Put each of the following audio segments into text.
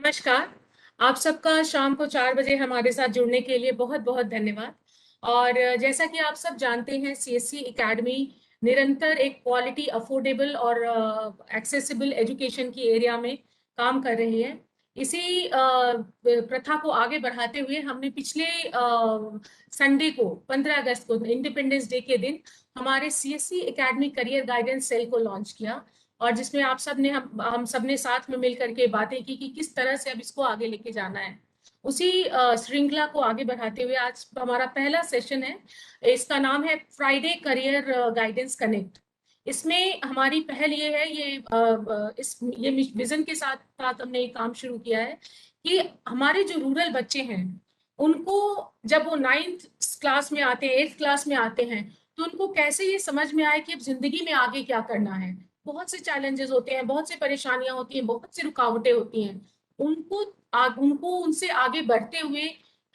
नमस्कार। आप सबका शाम को 4 बजे हमारे साथ जुड़ने के लिए बहुत बहुत धन्यवाद। और जैसा कि आप सब जानते हैं, सीएससी एकेडमी निरंतर एक क्वालिटी, अफोर्डेबल और एक्सेसिबल एजुकेशन की एरिया में काम कर रही है। इसी प्रथा को आगे बढ़ाते हुए हमने पिछले संडे को 15 अगस्त को इंडिपेंडेंस डे के दिन हमारे CSC academy career guidance cell को लॉन्च किया। और जिसमें आप सब ने हम सब ने साथ में मिल करके बातें की कि किस तरह से अब इसको आगे लेके जाना है। उसी श्रृंखला को आगे बढ़ाते हुए आज हमारा पहला सेशन है। इसका नाम है फ्राइडे करियर गाइडेंस कनेक्ट। इसमें हमारी पहल ये है, ये विजन के साथ साथ हमने ये काम शुरू किया है कि हमारे जो रूरल बच्चे हैं उनको, जब वो 9th क्लास में आते हैं, 8th क्लास में आते हैं, तो उनको कैसे ये समझ में आए कि अब जिंदगी में आगे क्या करना है। बहुत से चैलेंजेस होते हैं, बहुत सी परेशानियां होती हैं, बहुत सी रुकावटें होती हैं। उनको उनसे आगे बढ़ते हुए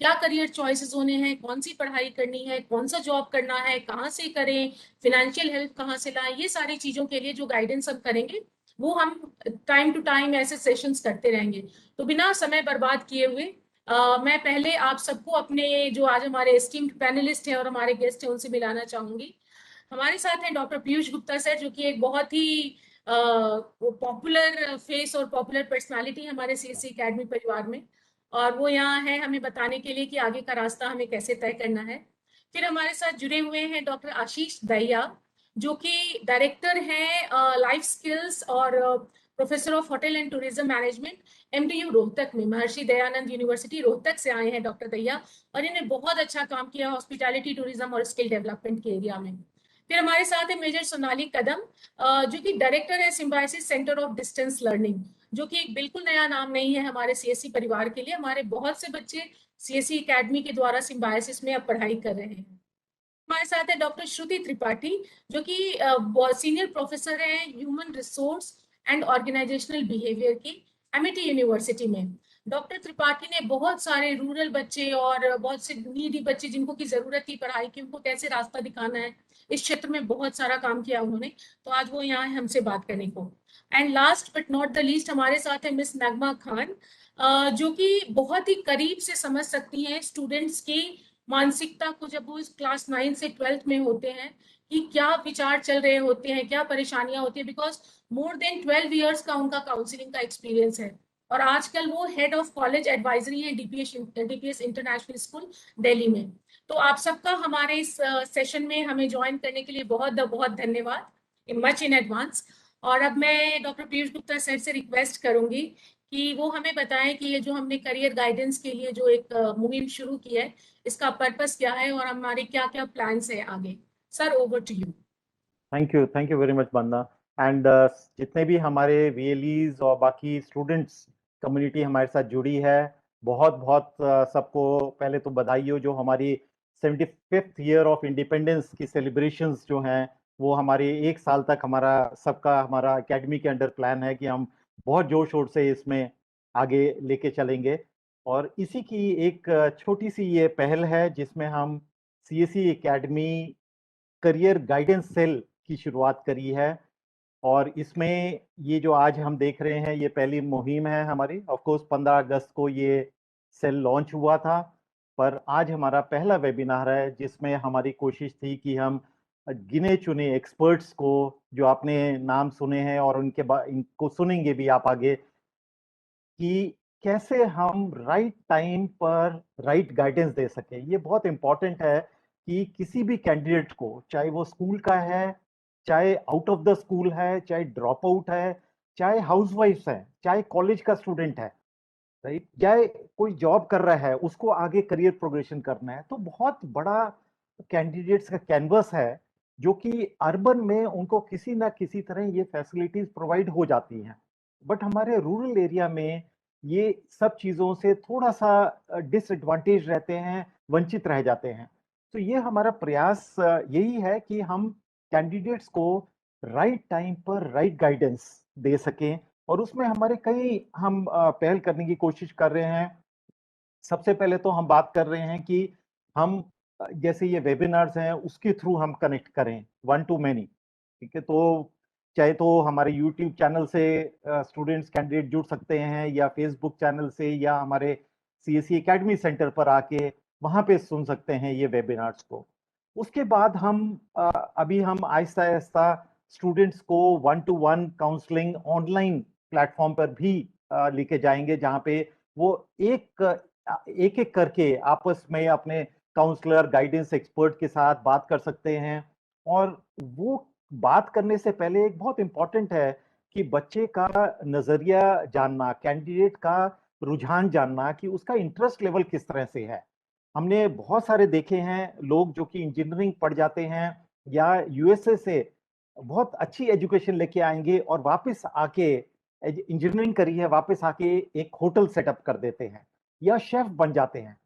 क्या करियर चॉइसेस होने हैं, कौन सी पढ़ाई करनी है, कौन सा जॉब करना है, कहाँ से करें, फाइनेंशियल हेल्प कहाँ से लाएं, ये सारी चीजों के लिए जो गाइडेंस हम करेंगे वो हम टाइम टू टाइम ऐसे सेशंस करते रहेंगे। तो बिना समय बर्बाद किए हुए मैं पहले आप सबको अपने जो आज हमारे एस्टीम्ड पैनलिस्ट हैं और हमारे गेस्ट हैं उनसे मिलाना चाहूंगी। हमारे साथ हैं डॉक्टर पीयूष गुप्ता सर, जो कि एक बहुत ही पॉपुलर फेस और पॉपुलर पर्सनालिटी है हमारे सीएससी एकेडमी परिवार में। और वो यहाँ है हमें बताने के लिए कि आगे का रास्ता हमें कैसे तय करना है। फिर हमारे साथ जुड़े हुए हैं डॉक्टर आशीष दहिया, जो कि डायरेक्टर हैं लाइफ स्किल्स और professor of hotel and tourism management, MDU Rohtak में, महर्षि दयानंद यूनिवर्सिटी रोहतक से आए हैं डॉक्टर दहिया। और इन्हें बहुत अच्छा काम किया हॉस्पिटैलिटी, टूरिज्म और स्किल डेवलपमेंट के एरिया में। फिर हमारे साथ है मेजर सोनाली कदम, जो कि डायरेक्टर है symbiosis centre of distance learning, जो कि एक बिल्कुल नया नाम नहीं है हमारे सीएससी परिवार के लिए। हमारे बहुत से बच्चे सीएससी एकेडमी के द्वारा सिम्बायोसिस में अब पढ़ाई कर रहे हैं। हमारे साथ है डॉक्टर श्रुति त्रिपाठी, जो कि सीनियर प्रोफेसर है human resource and organisational behaviour की एमिटी यूनिवर्सिटी में। डॉक्टर त्रिपाठी ने बहुत सारे रूरल बच्चे और बहुत से नीडी बच्चे जिनको की जरूरत थी पढ़ाई की, उनको कैसे रास्ता दिखाना है, इस क्षेत्र में बहुत सारा काम किया उन्होंने। तो आज वो यहाँ है हमसे बात करने को। And last but not the least हमारे साथ है मिस नगमा खान, जो कि बहुत ही करीब से समझ सकती हैं स्टूडेंट्स की मानसिकता को जब वो इस क्लास 9 से 12th में होते हैं, कि क्या विचार चल रहे होते हैं, क्या परेशानियां होती है, बिकॉज मोर देन 12 ईयर्स का उनका काउंसलिंग का एक्सपीरियंस है। और आजकल वो हेड ऑफ कॉलेज एडवाइजरी है डीपीएस इंटरनेशनल स्कूल दिल्ली में। तो आप सबका हमारे इस सेशन में हमें ज्वाइन करने के लिए बहुत बहुत धन्यवाद, मच इन एडवांस। और अब मैं डॉक्टर पीयूष गुप्ता सर से रिक्वेस्ट करूंगी कि वो हमें बताएं कि ये जो हमने करियर गाइडेंस के लिए जो एक मुहिम शुरू की है, इसका पर्पस क्या है और हमारे क्या क्या प्लान्स है आगे। Sir, over to you. Thank you very much बंदा। एंड जितने भी हमारे वीएलईज और बाकी स्टूडेंट्स कम्युनिटी हमारे साथ जुड़ी है, बहुत बहुत सबको पहले तो बधाई हो। जो हमारी 75th ईयर ऑफ इंडिपेंडेंस की सेलिब्रेशंस जो हैं, वो हमारे 1 साल तक हमारा एकेडमी के अंडर प्लान है कि हम बहुत जोर शोर से इसमें आगे लेके चलेंगे। और इसी की एक छोटी सी ये पहल है जिसमें हम CSC academy career guidance cell की शुरुआत करी है। और इसमें ये जो आज हम देख रहे हैं, ये पहली मुहिम है हमारी। ऑफ कोर्स 15 अगस्त को ये सेल लॉन्च हुआ था, पर आज हमारा पहला वेबिनार है जिसमें हमारी कोशिश थी कि हम गिने चुने एक्सपर्ट्स को, जो आपने नाम सुने हैं और इनको सुनेंगे भी आप आगे, कि कैसे हम राइट टाइम पर राइट गाइडेंस दे सके। ये बहुत इंपॉर्टेंट है कि किसी भी कैंडिडेट को, चाहे वो स्कूल का है, चाहे आउट ऑफ द स्कूल है, चाहे ड्रॉप आउट है, चाहे हाउसवाइफ है, चाहे कॉलेज का स्टूडेंट है, राइट, चाहे कोई जॉब कर रहा है, उसको आगे करियर प्रोग्रेशन करना है, तो बहुत बड़ा कैंडिडेट्स का कैनवस है जो कि अर्बन में उनको किसी ना किसी तरह ये फैसिलिटीज प्रोवाइड हो जाती हैं। बट हमारे रूरल एरिया में ये सब चीजों से थोड़ा सा डिसएडवांटेज रहते हैं, वंचित रह जाते हैं। तो ये हमारा प्रयास यही है कि हम कैंडिडेट्स को राइट टाइम पर राइट गाइडेंस दे सकें। और उसमें हमारे कई हम पहल करने की कोशिश कर रहे हैं। सबसे पहले तो हम बात कर रहे हैं कि हम जैसे ये वेबिनार्स हैं उसके थ्रू हम कनेक्ट करें वन टू मैनी। ठीक है, तो चाहे तो हमारे यूट्यूब चैनल से स्टूडेंट्स कैंडिडेट जुड़ सकते हैं, या फेसबुक चैनल से, या हमारे सीएससी एकेडमी सेंटर पर आके वहां पे सुन सकते हैं ये वेबिनार्स को। उसके बाद अभी हम आहिस्ता आहिस्ता स्टूडेंट्स को one two one counselling online platform पर भी लेके जाएंगे, जहाँ पे वो एक एक एक करके आपस में अपने काउंसलर गाइडेंस एक्सपर्ट के साथ बात कर सकते हैं। और वो बात करने से पहले एक बहुत इंपॉर्टेंट है कि बच्चे का नजरिया जानना, कैंडिडेट का रुझान जानना कि उसका इंटरेस्ट लेवल किस तरह से है। हमने बहुत सारे देखे हैं लोग जो कि इंजीनियरिंग पढ़ जाते हैं या यूएसए से बहुत अच्छी एजुकेशन लेके आएंगे और वापस आके इंजीनियरिंग करी है, वापस आके एक होटल सेटअप कर देते हैं या शेफ बन जाते हैं।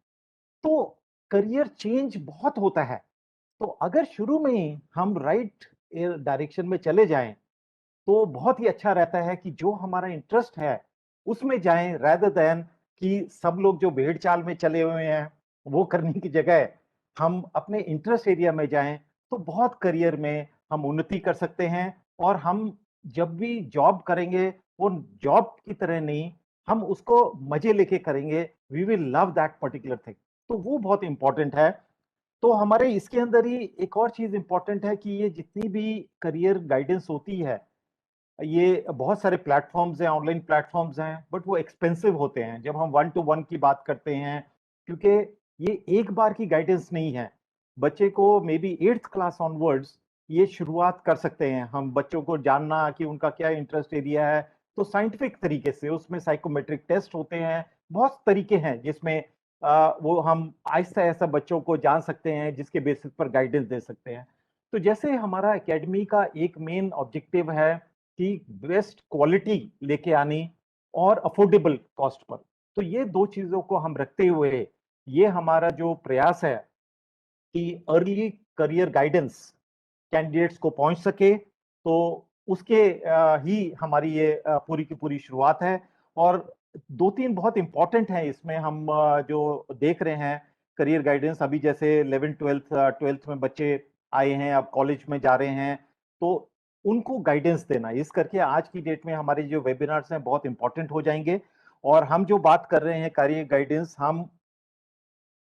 तो करियर चेंज बहुत होता है। तो अगर शुरू में ही हम राइट डायरेक्शन में चले जाएं तो बहुत ही अच्छा रहता है कि जो हमारा इंटरेस्ट है उसमें जाएं, rather देन कि सब लोग जो भेड़ चाल में चले हुए हैं वो करने की जगह हम अपने इंटरेस्ट एरिया में जाएं, तो बहुत करियर में हम उन्नति कर सकते हैं। और हम जब भी जॉब करेंगे वो जॉब की तरह नहीं, हम उसको मजे लेके करेंगे, we will love that particular thing. तो वो बहुत इंपॉर्टेंट है। तो हमारे इसके अंदर ही एक और चीज इंपॉर्टेंट है कि ये जितनी भी करियर गाइडेंस होती है, ये बहुत सारे प्लेटफॉर्म्स हैं, ऑनलाइन प्लेटफॉर्म्स हैं, बट वो एक्सपेंसिव होते हैं जब हम वन टू वन की बात करते हैं, क्योंकि ये एक बार की गाइडेंस नहीं है। बच्चे को may be 8th class onwards ये शुरुआत कर सकते हैं हम बच्चों को जानना कि उनका क्या इंटरेस्ट एरिया है। तो साइंटिफिक तरीके से उसमें साइकोमेट्रिक टेस्ट होते हैं, बहुत तरीके हैं जिसमें वो हम आहिस्ता आहिस्ता बच्चों को जान सकते हैं, जिसके बेसिस पर गाइडेंस दे सकते हैं। तो जैसे हमारा एकेडमी का एक मेन ऑब्जेक्टिव है कि बेस्ट क्वालिटी लेके आनी और अफोर्डेबल कॉस्ट पर, तो ये दो चीजों को हम रखते हुए ये हमारा जो प्रयास है कि अर्ली करियर गाइडेंस कैंडिडेट्स को पहुंच सके, तो उसके ही हमारी ये पूरी की पूरी शुरुआत है। और दो तीन बहुत इंपॉर्टेंट हैं इसमें हम जो देख रहे हैं करियर गाइडेंस। अभी जैसे 11th 12th में बच्चे आए हैं, अब कॉलेज में जा रहे हैं, तो उनको गाइडेंस देना इस करके आज की डेट में हमारे जो वेबिनार्स हैं बहुत इंपॉर्टेंट हो जाएंगे। और हम जो बात कर रहे हैं करियर गाइडेंस, हम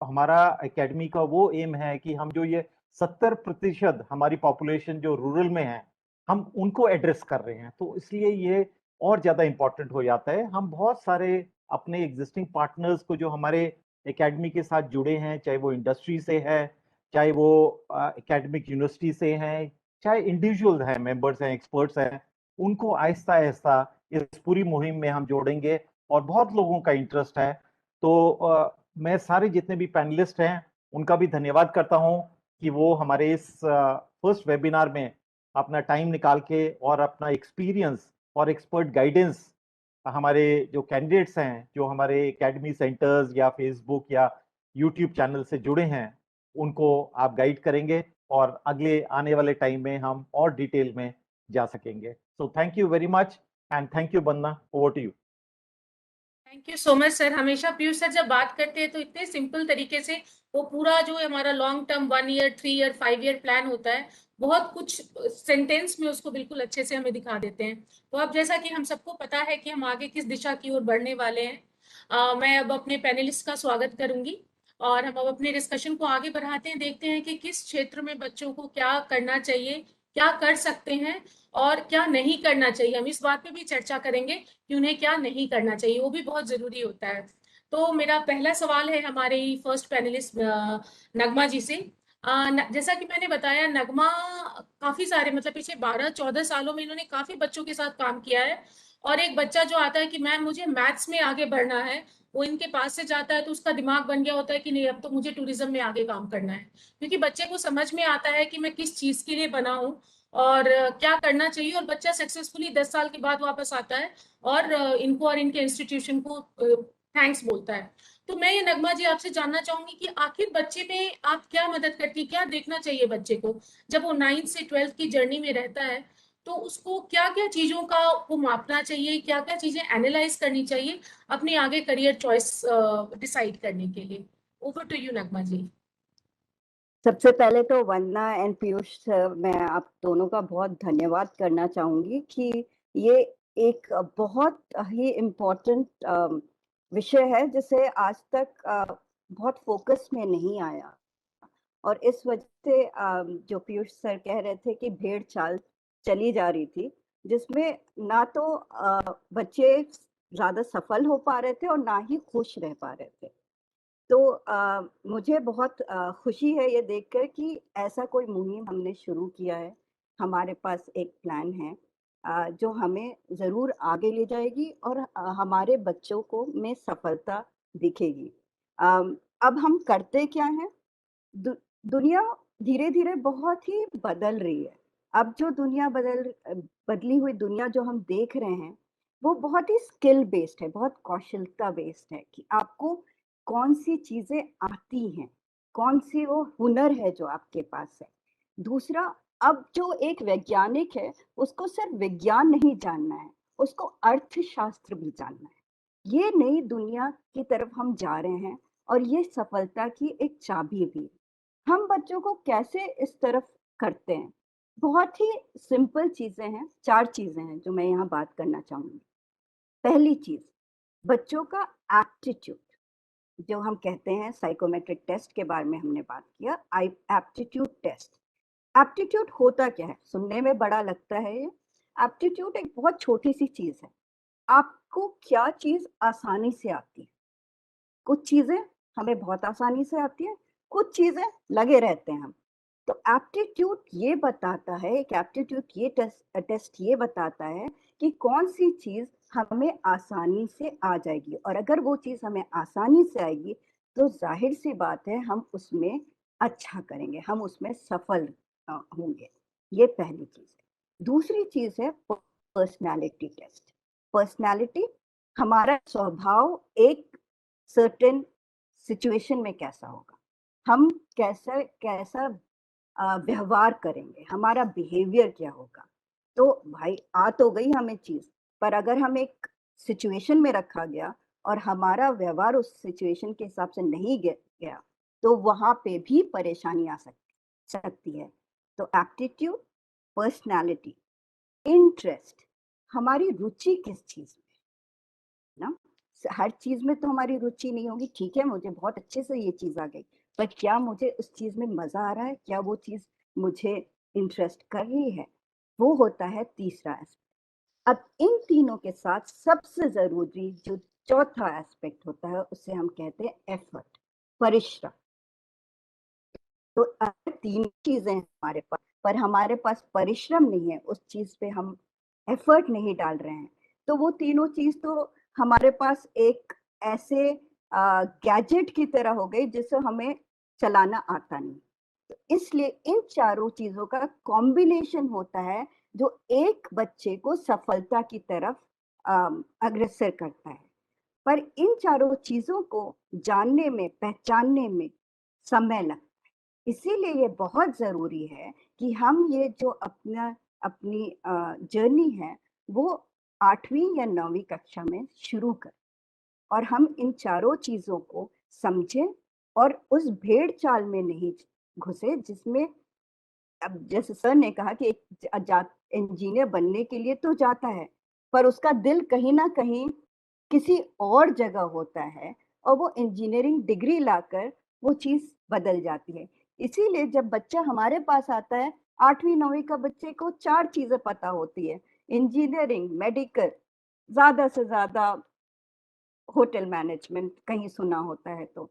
हमारा एकेडमी का वो एम है कि हम जो ये 70% हमारी पॉपुलेशन जो रूरल में है हम उनको एड्रेस कर रहे हैं, तो इसलिए ये और ज्यादा इंपॉर्टेंट हो जाता है। हम बहुत सारे अपने एग्जिस्टिंग पार्टनर्स को जो हमारे एकेडमी के साथ जुड़े हैं, चाहे वो इंडस्ट्री से है, चाहे वो एकेडमिक यूनिवर्सिटी से हैं, चाहे इंडिविजुअल हैं, मेंबर्स हैं, एक्सपर्ट्स हैं, उनको आहिस्ता आहिस्ता इस पूरी मुहिम में हम जोड़ेंगे। और बहुत लोगों का इंटरेस्ट है। तो मैं सारे जितने भी पैनलिस्ट हैं उनका भी धन्यवाद करता हूं कि वो हमारे इस फर्स्ट वेबिनार में अपना टाइम निकाल के और अपना एक्सपीरियंस और एक्सपर्ट गाइडेंस हमारे जो कैंडिडेट्स हैं जो हमारे एकेडमी सेंटर्स या फेसबुक या यूट्यूब चैनल से जुड़े हैं उनको आप गाइड करेंगे, और अगले आने वाले टाइम में हम और डिटेल में जा सकेंगे। So thank you very much, and thank you Banna, over to you. Thank you so much sir. हमेशा पीयूष सर जब बात करते हैं तो इतने सिंपल तरीके से वो पूरा जो हमारा long term 1 year 3 year 5 year plan होता है, बहुत कुछ सेंटेंस में उसको बिल्कुल अच्छे से हमें दिखा देते हैं। तो अब जैसा कि हम सबको पता है कि हम आगे किस दिशा की ओर बढ़ने वाले हैं, मैं अब अपने पैनलिस्ट का स्वागत करूंगी और हम अब अपने डिस्कशन को आगे बढ़ाते हैं, देखते हैं कि किस क्षेत्र में बच्चों को क्या करना चाहिए, क्या कर सकते हैं और क्या नहीं करना चाहिए। हम इस बात पे भी चर्चा करेंगे कि उन्हें क्या नहीं करना चाहिए, वो भी बहुत जरूरी होता है। तो मेरा पहला सवाल है हमारे फर्स्ट पैनलिस्ट नगमा जी से। जैसा कि मैंने बताया, नगमा काफी सारे मतलब पिछले 12-14 सालों में इन्होंने काफी बच्चों के साथ काम किया है। और एक बच्चा जो आता है कि मैम मुझे मैथ्स में आगे बढ़ना है, वो इनके पास से जाता है तो उसका दिमाग बन गया होता है कि नहीं अब तो मुझे टूरिज्म में आगे काम करना है, क्योंकि बच्चे को समझ में आता है कि मैं किस चीज के लिए बना हूँ और क्या करना चाहिए। और बच्चा सक्सेसफुली 10 साल के बाद वापस आता है और इनको और इनके इंस्टीट्यूशन को थैंक्स बोलता है। तो मैं ये नगमा जी आपसे जानना चाहूंगी कि आखिर बच्चे में आप क्या मदद करती, क्या देखना चाहिए बच्चे को जब वो 9th से 12th की जर्नी में रहता है, तो उसको क्या क्या चीजों का वो मापना चाहिए, क्या क्या चीजें एनालाइज करनी चाहिए अपनी आगे करियर चॉइस डिसाइड करने के लिए। ओवर टू यू नगमा जी। सबसे पहले तो वंदना एंड पीयूष मैं आप दोनों का बहुत धन्यवाद करना चाहूंगी कि ये एक बहुत ही इम्पोर्टेंट विषय है जिसे आज तक बहुत फोकस में नहीं आया, और इस वजह से जो पीयूष सर कह रहे थे कि भेड़ चाल चली जा रही थी, जिसमें ना तो बच्चे ज्यादा सफल हो पा रहे थे और ना ही खुश रह पा रहे थे। तो मुझे बहुत खुशी है ये देखकर कि ऐसा कोई मुहिम हमने शुरू किया है। हमारे पास एक प्लान है जो हमें ज़रूर आगे ले जाएगी और हमारे बच्चों को में सफलता दिखेगी। अब हम करते क्या हैं? दुनिया धीरे-धीरे बहुत ही बदल रही है। अब जो दुनिया बदली हुई दुनिया जो हम देख रहे हैं, वो बहुत ही स्किल बेस्ड है, बहुत कौशलता बेस्ड है कि आपको कौन-सी चीज़ें आती हैं, कौन-सी वो हुनर है जो आपके पास है। दूसरा, अब जो एक वैज्ञानिक है, उसको सिर्फ विज्ञान नहीं जानना है, उसको अर्थशास्त्र भी जानना है। ये नई दुनिया की तरफ हम जा रहे हैं और ये सफलता की एक चाबी भी है। हम बच्चों को कैसे इस तरफ करते हैं? बहुत ही सिंपल चीज़ें हैं, 4 चीज़ें हैं जो मैं यहाँ बात करना चाहूँगी। पहली चीज़, बच्चों का एप्टीट्यूड, जो हम कहते हैं साइकोमेट्रिक टेस्ट के बारे में हमने बात किया, एप्टीट्यूड टेस्ट। एप्टीट्यूड होता क्या है? सुनने में बड़ा लगता है ये। एप्टीट्यूड एक बहुत छोटी-सी चीज़ है। आपको क्या चीज़ आसानी से आती है? कुछ चीज़ें हमें बहुत आसानी से आती हैं, कुछ चीज़ें लगे रहते हैं हम। तो एप्टीट्यूड ये बताता है, एक एप्टीट्यूड ये टेस्ट ये बताता है कि कौन-सी चीज़ हमें आसानी से आ जाएगी, और अगर वो चीज़ हमें आसानी से आएगी, तो ज़ाहिर-सी बात है हम उसमें अच्छा करेंगे, हम उसमें सफल होंगे। ये पहली चीज़ है। दूसरी चीज़ है पर्सनैलिटी टेस्ट। पर्सनैलिटी, हमारा स्वभाव एक सर्टेन सिचुएशन में कैसा होगा, हम कैसा कैसा व्यवहार करेंगे, हमारा बिहेवियर क्या होगा। तो भाई आ तो गई हमें चीज़, पर अगर हम एक सिचुएशन में रखा गया और हमारा व्यवहार उस सिचुएशन के हिसाब से नहीं गया, तो वहाँ पे भी परेशानी आ सकती है। तो एप्टीट्यूड, पर्सनैलिटी, इंटरेस्ट, हमारी रुचि किस चीज़ में है ना? हर चीज़ में तो हमारी रुचि नहीं होगी, ठीक है, मुझे बहुत अच्छे से ये चीज़ आ गई, पर क्या मुझे उस चीज़ में मज़ा आ रहा है? क्या वो चीज़ मुझे इंटरेस्ट कर रही है? वो होता है तीसरा एस्पेक्ट। अब इन तीनों के साथ सबसे ज़रूरी जो चौथा एस्पेक्ट होता है, उसे हम कहते हैं एफर्ट, परिश्रम। तो अगर 3 चीज़ें हैं हमारे पास, पर हमारे पास परिश्रम नहीं है, उस चीज़ पे हम एफर्ट नहीं डाल रहे हैं, तो वो तीनों चीज़ तो हमारे पास एक ऐसे गैजेट की तरह हो गई जिसे हमें चलाना आता नहीं। तो इसलिए इन चारों चीज़ों का कॉम्बिनेशन होता है जो एक बच्चे को सफलता की तरफ अग्रसर करता है। पर इन चारों चीज़ों को जानने में, पहचानने में समय लगता है। इसीलिए ये बहुत ज़रूरी है कि हम ये जो अपनी जर्नी है, वो 8वीं या 9वीं कक्षा में शुरू करें और हम इन चारों चीज़ों को समझें और उस भेड़-चाल में नहीं घुसे जिसमें, अब जैसे सर ने कहा कि एक इंजीनियर बनने के लिए तो जाता है, पर उसका दिल कहीं न कहीं किसी और जगह होता है और वो इंजीनियरिंग डिग्री लाकर वो चीज़ बदल जाती है। इसीलिए जब बच्चा हमारे पास आता है, 8वीं 9वीं का बच्चे को 4 चीज़ें पता होती है, इंजीनियरिंग, मेडिकल, ज़्यादा से ज़्यादा होटल मैनेजमेंट कहीं सुना होता है तो।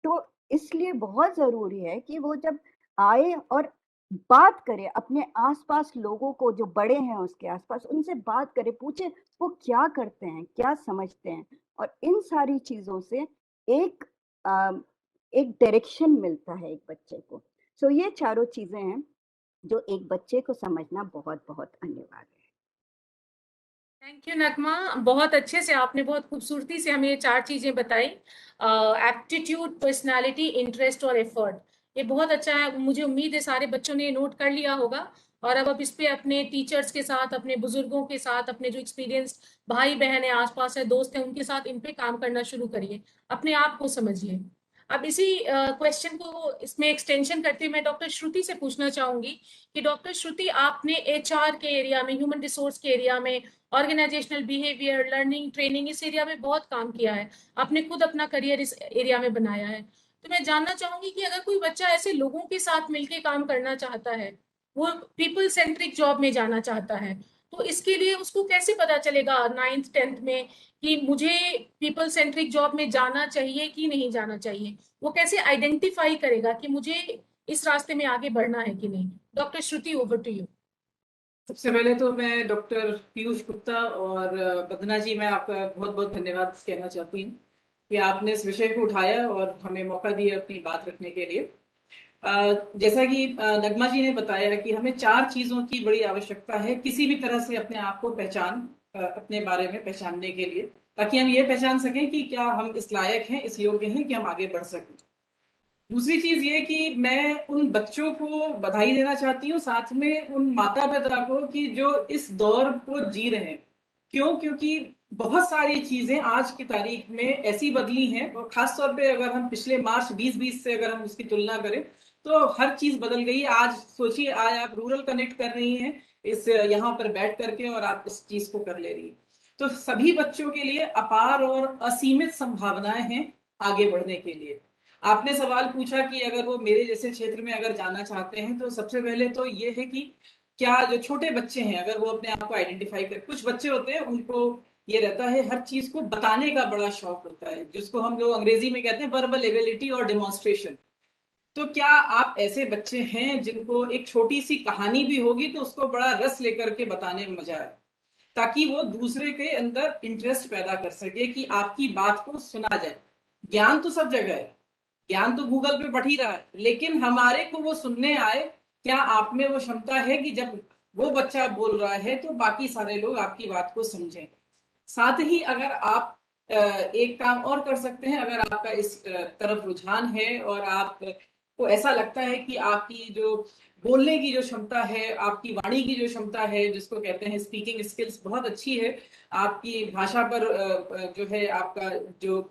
तो इसलिए बहुत ज़रूरी है कि वो जब आए और बात करे अपने आस-पास लोगों को, जो बड़े हैं उसके आस-पास, उनसे बात करे, पूछे वो क्या करते हैं, क्या समझते हैं, और इन सारी चीज़ों से एक अ, एक डायरेक्शन मिलता है एक बच्चे को। सो ये चारों चीज़ें हैं जो एक बच्चे को समझना बहुत-बहुत अनिवार्य है। थैंक यू नगमा, बहुत अच्छे से आपने बहुत खूबसूरती से हमें ये 4 चीजें बताई, एप्टीट्यूड, पर्सनालिटी, इंटरेस्ट और एफर्ट। ये बहुत अच्छा है, मुझे उम्मीद है सारे बच्चों ने नोट कर लिया होगा और अब इस पे अपने टीचर्स के साथ, अपने बुजुर्गों के साथ, अपने जो एक्सपीरियंस भाई बहन है, आसपास है, दोस्त है, उनके साथ इन पे काम करना शुरू करिए, अपने आप को समझिए। अब इसी क्वेश्चन को इसमें एक्सटेंशन करते हुए मैं डॉक्टर श्रुति से पूछना चाहूंगी कि डॉक्टर श्रुति, आपने एचआर के एरिया में, ह्यूमन रिसोर्स के एरिया में, ऑर्गेनाइजेशनल बिहेवियर, लर्निंग, ट्रेनिंग, इस एरिया में बहुत काम किया है, आपने खुद अपना करियर इस एरिया में बनाया है। तो मैं जानना चाहूंगी कि अगर कोई बच्चा ऐसे लोगों के साथ मिलकर काम करना चाहता है, वो पीपल सेंट्रिक जॉब में जाना चाहता है, तो इसके लिए उसको कैसे पता चलेगा 9th-10th में कि मुझे पीपल सेंट्रिक जॉब में जाना चाहिए कि नहीं जाना चाहिए? वो कैसे आइडेंटिफाई करेगा कि मुझे इस रास्ते में आगे बढ़ना है कि नहीं? Doctor Shruti, over to you. सबसे पहले तो मैं डॉक्टर पीयूष गुप्ता और बंदना जी, मैं आपका बहुत बहुत धन्यवाद कहना चाहती हूँ कि आपने इस विषय को उठाया और हमें मौका दिया अपनी बात रखने के लिए। जैसा कि नगमा जी ने बताया कि हमें 4 चीजों की बड़ी आवश्यकता है किसी भी तरह से अपने आप को अपने बारे में पहचानने के लिए, ताकि हम ये पहचान सकें कि क्या हम इस लायक हैं, इस योग्य हैं कि हम आगे बढ़ सकें। दूसरी चीज ये कि मैं उन बच्चों को बधाई देना चाहती हूँ, साथ में उन माता पिता को, कि जो इस दौर को जी रहे हैं। क्यों? क्योंकि बहुत सारी चीजें आज की तारीख में ऐसी बदली हैं, और खासतौर पे अगर हम पिछले मार्च 2020 से अगर हम उसकी तुलना करें तो हर चीज बदल गई। आज सोचिए, आज आप रूरल कनेक्ट कर रही हैं इस यहाँ पर बैठ करके, और आप इस चीज को कर ले रही हैं। तो सभी बच्चों के लिए अपार और असीमित संभावनाएं हैं आगे बढ़ने के लिए। आपने सवाल पूछा कि अगर वो मेरे जैसे क्षेत्र में अगर जाना चाहते हैं, तो सबसे पहले तो ये है कि क्या जो छोटे बच्चे हैं, अगर वो अपने आप को आइडेंटिफाई कर, कुछ बच्चे होते हैं उनको ये रहता है, हर चीज को बताने का बड़ा शौक होता है, जिसको हम लोग अंग्रेजी में कहते हैं वर्बल एबिलिटी और डेमोन्स्ट्रेशन। तो क्या आप ऐसे बच्चे हैं जिनको एक छोटी सी कहानी भी होगी तो उसको बड़ा रस लेकर के बताने में मजा आए, ताकि वो दूसरे के अंदर इंटरेस्ट पैदा कर सके कि आपकी बात को सुना जाए। ज्ञान तो सब जगह है, ज्ञान तो गूगल पे बढ़ ही रहा है, लेकिन हमारे को वो सुनने आए। क्या आप में वो क्षमता है कि जब वो बच्चा बोल रहा है तो बाकी सारे लोग आपकी बात को समझें? साथ ही अगर आप एक काम और कर सकते हैं, अगर आपका इस तरफ रुझान है और आपको ऐसा लगता है कि आपकी जो बोलने की जो क्षमता है, आपकी वाणी की जो क्षमता है, जिसको कहते हैं स्पीकिंग स्किल्स, बहुत अच्छी है, आपकी भाषा पर जो है आपका जो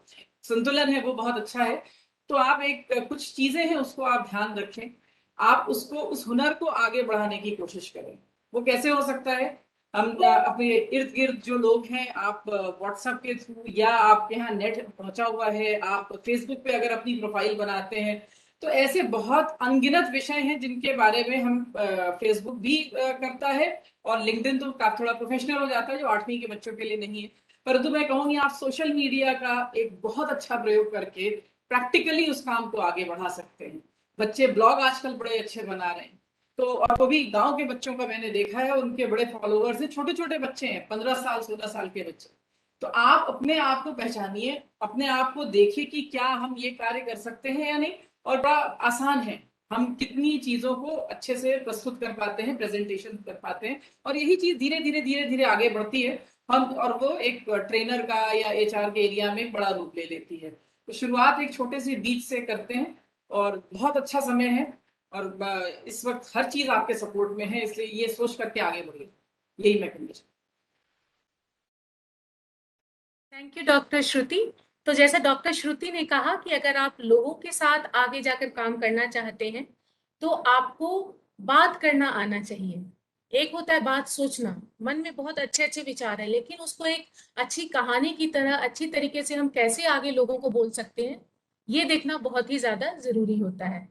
संतुलन है वो बहुत अच्छा है, तो आप कुछ चीजें हैं उसको आप ध्यान रखें, आप उसको, उस हुनर को आगे बढ़ाने की कोशिश करें। वो कैसे हो सकता है? हम अपने इर्द गिर्द जो लोग हैं, आप व्हाट्सएप के थ्रू, या आपके यहाँ नेट पहुंचा हुआ है, आप फेसबुक पे अगर अपनी प्रोफाइल बनाते हैं, तो ऐसे बहुत अनगिनत विषय हैं जिनके बारे में हम फेसबुक भी करता है, और लिंक्डइन तो थोड़ा प्रोफेशनल हो जाता है जो 8वीं के बच्चों के लिए नहीं है। परंतु मैं कहूँगी आप सोशल मीडिया का एक बहुत अच्छा प्रयोग करके प्रैक्टिकली उस काम को आगे बढ़ा सकते हैं। बच्चे ब्लॉग आजकल बड़े अच्छे बना रहे हैं, तो और वो भी गांव के बच्चों का मैंने देखा है, उनके बड़े फॉलोअर्स हैं, छोटे छोटे बच्चे हैं, 15 साल 16 साल के बच्चे। तो आप अपने आप को पहचानिए, अपने आप को देखिए कि क्या हम ये कार्य कर सकते हैं या नहीं, और बड़ा आसान है, हम कितनी चीजों को अच्छे से प्रस्तुत कर पाते हैं, प्रेजेंटेशन कर पाते हैं, और यही चीज धीरे धीरे धीरे धीरे आगे बढ़ती है हम, और वो एक ट्रेनर का या एचआर के एरिया में बड़ा रूप ले लेती है। तो शुरुआत एक छोटे से बीज से करते हैं, और बहुत अच्छा समय है, और इस वक्त हर चीज आपके सपोर्ट में है, इसलिए ये सोच करके आगे बढ़िए, यही मैं कहना चाहूँ। थैंक यू डॉक्टर श्रुति। तो जैसा डॉक्टर श्रुति ने कहा कि अगर आप लोगों के साथ आगे जाकर काम करना चाहते हैं तो आपको बात करना आना चाहिए। एक होता है बात सोचना, मन में बहुत अच्छे अच्छे विचार है, लेकिन उसको एक अच्छी कहानी की तरह अच्छी तरीके से हम कैसे आगे लोगों को बोल सकते हैं, ये देखना बहुत ही ज्यादा जरूरी होता है।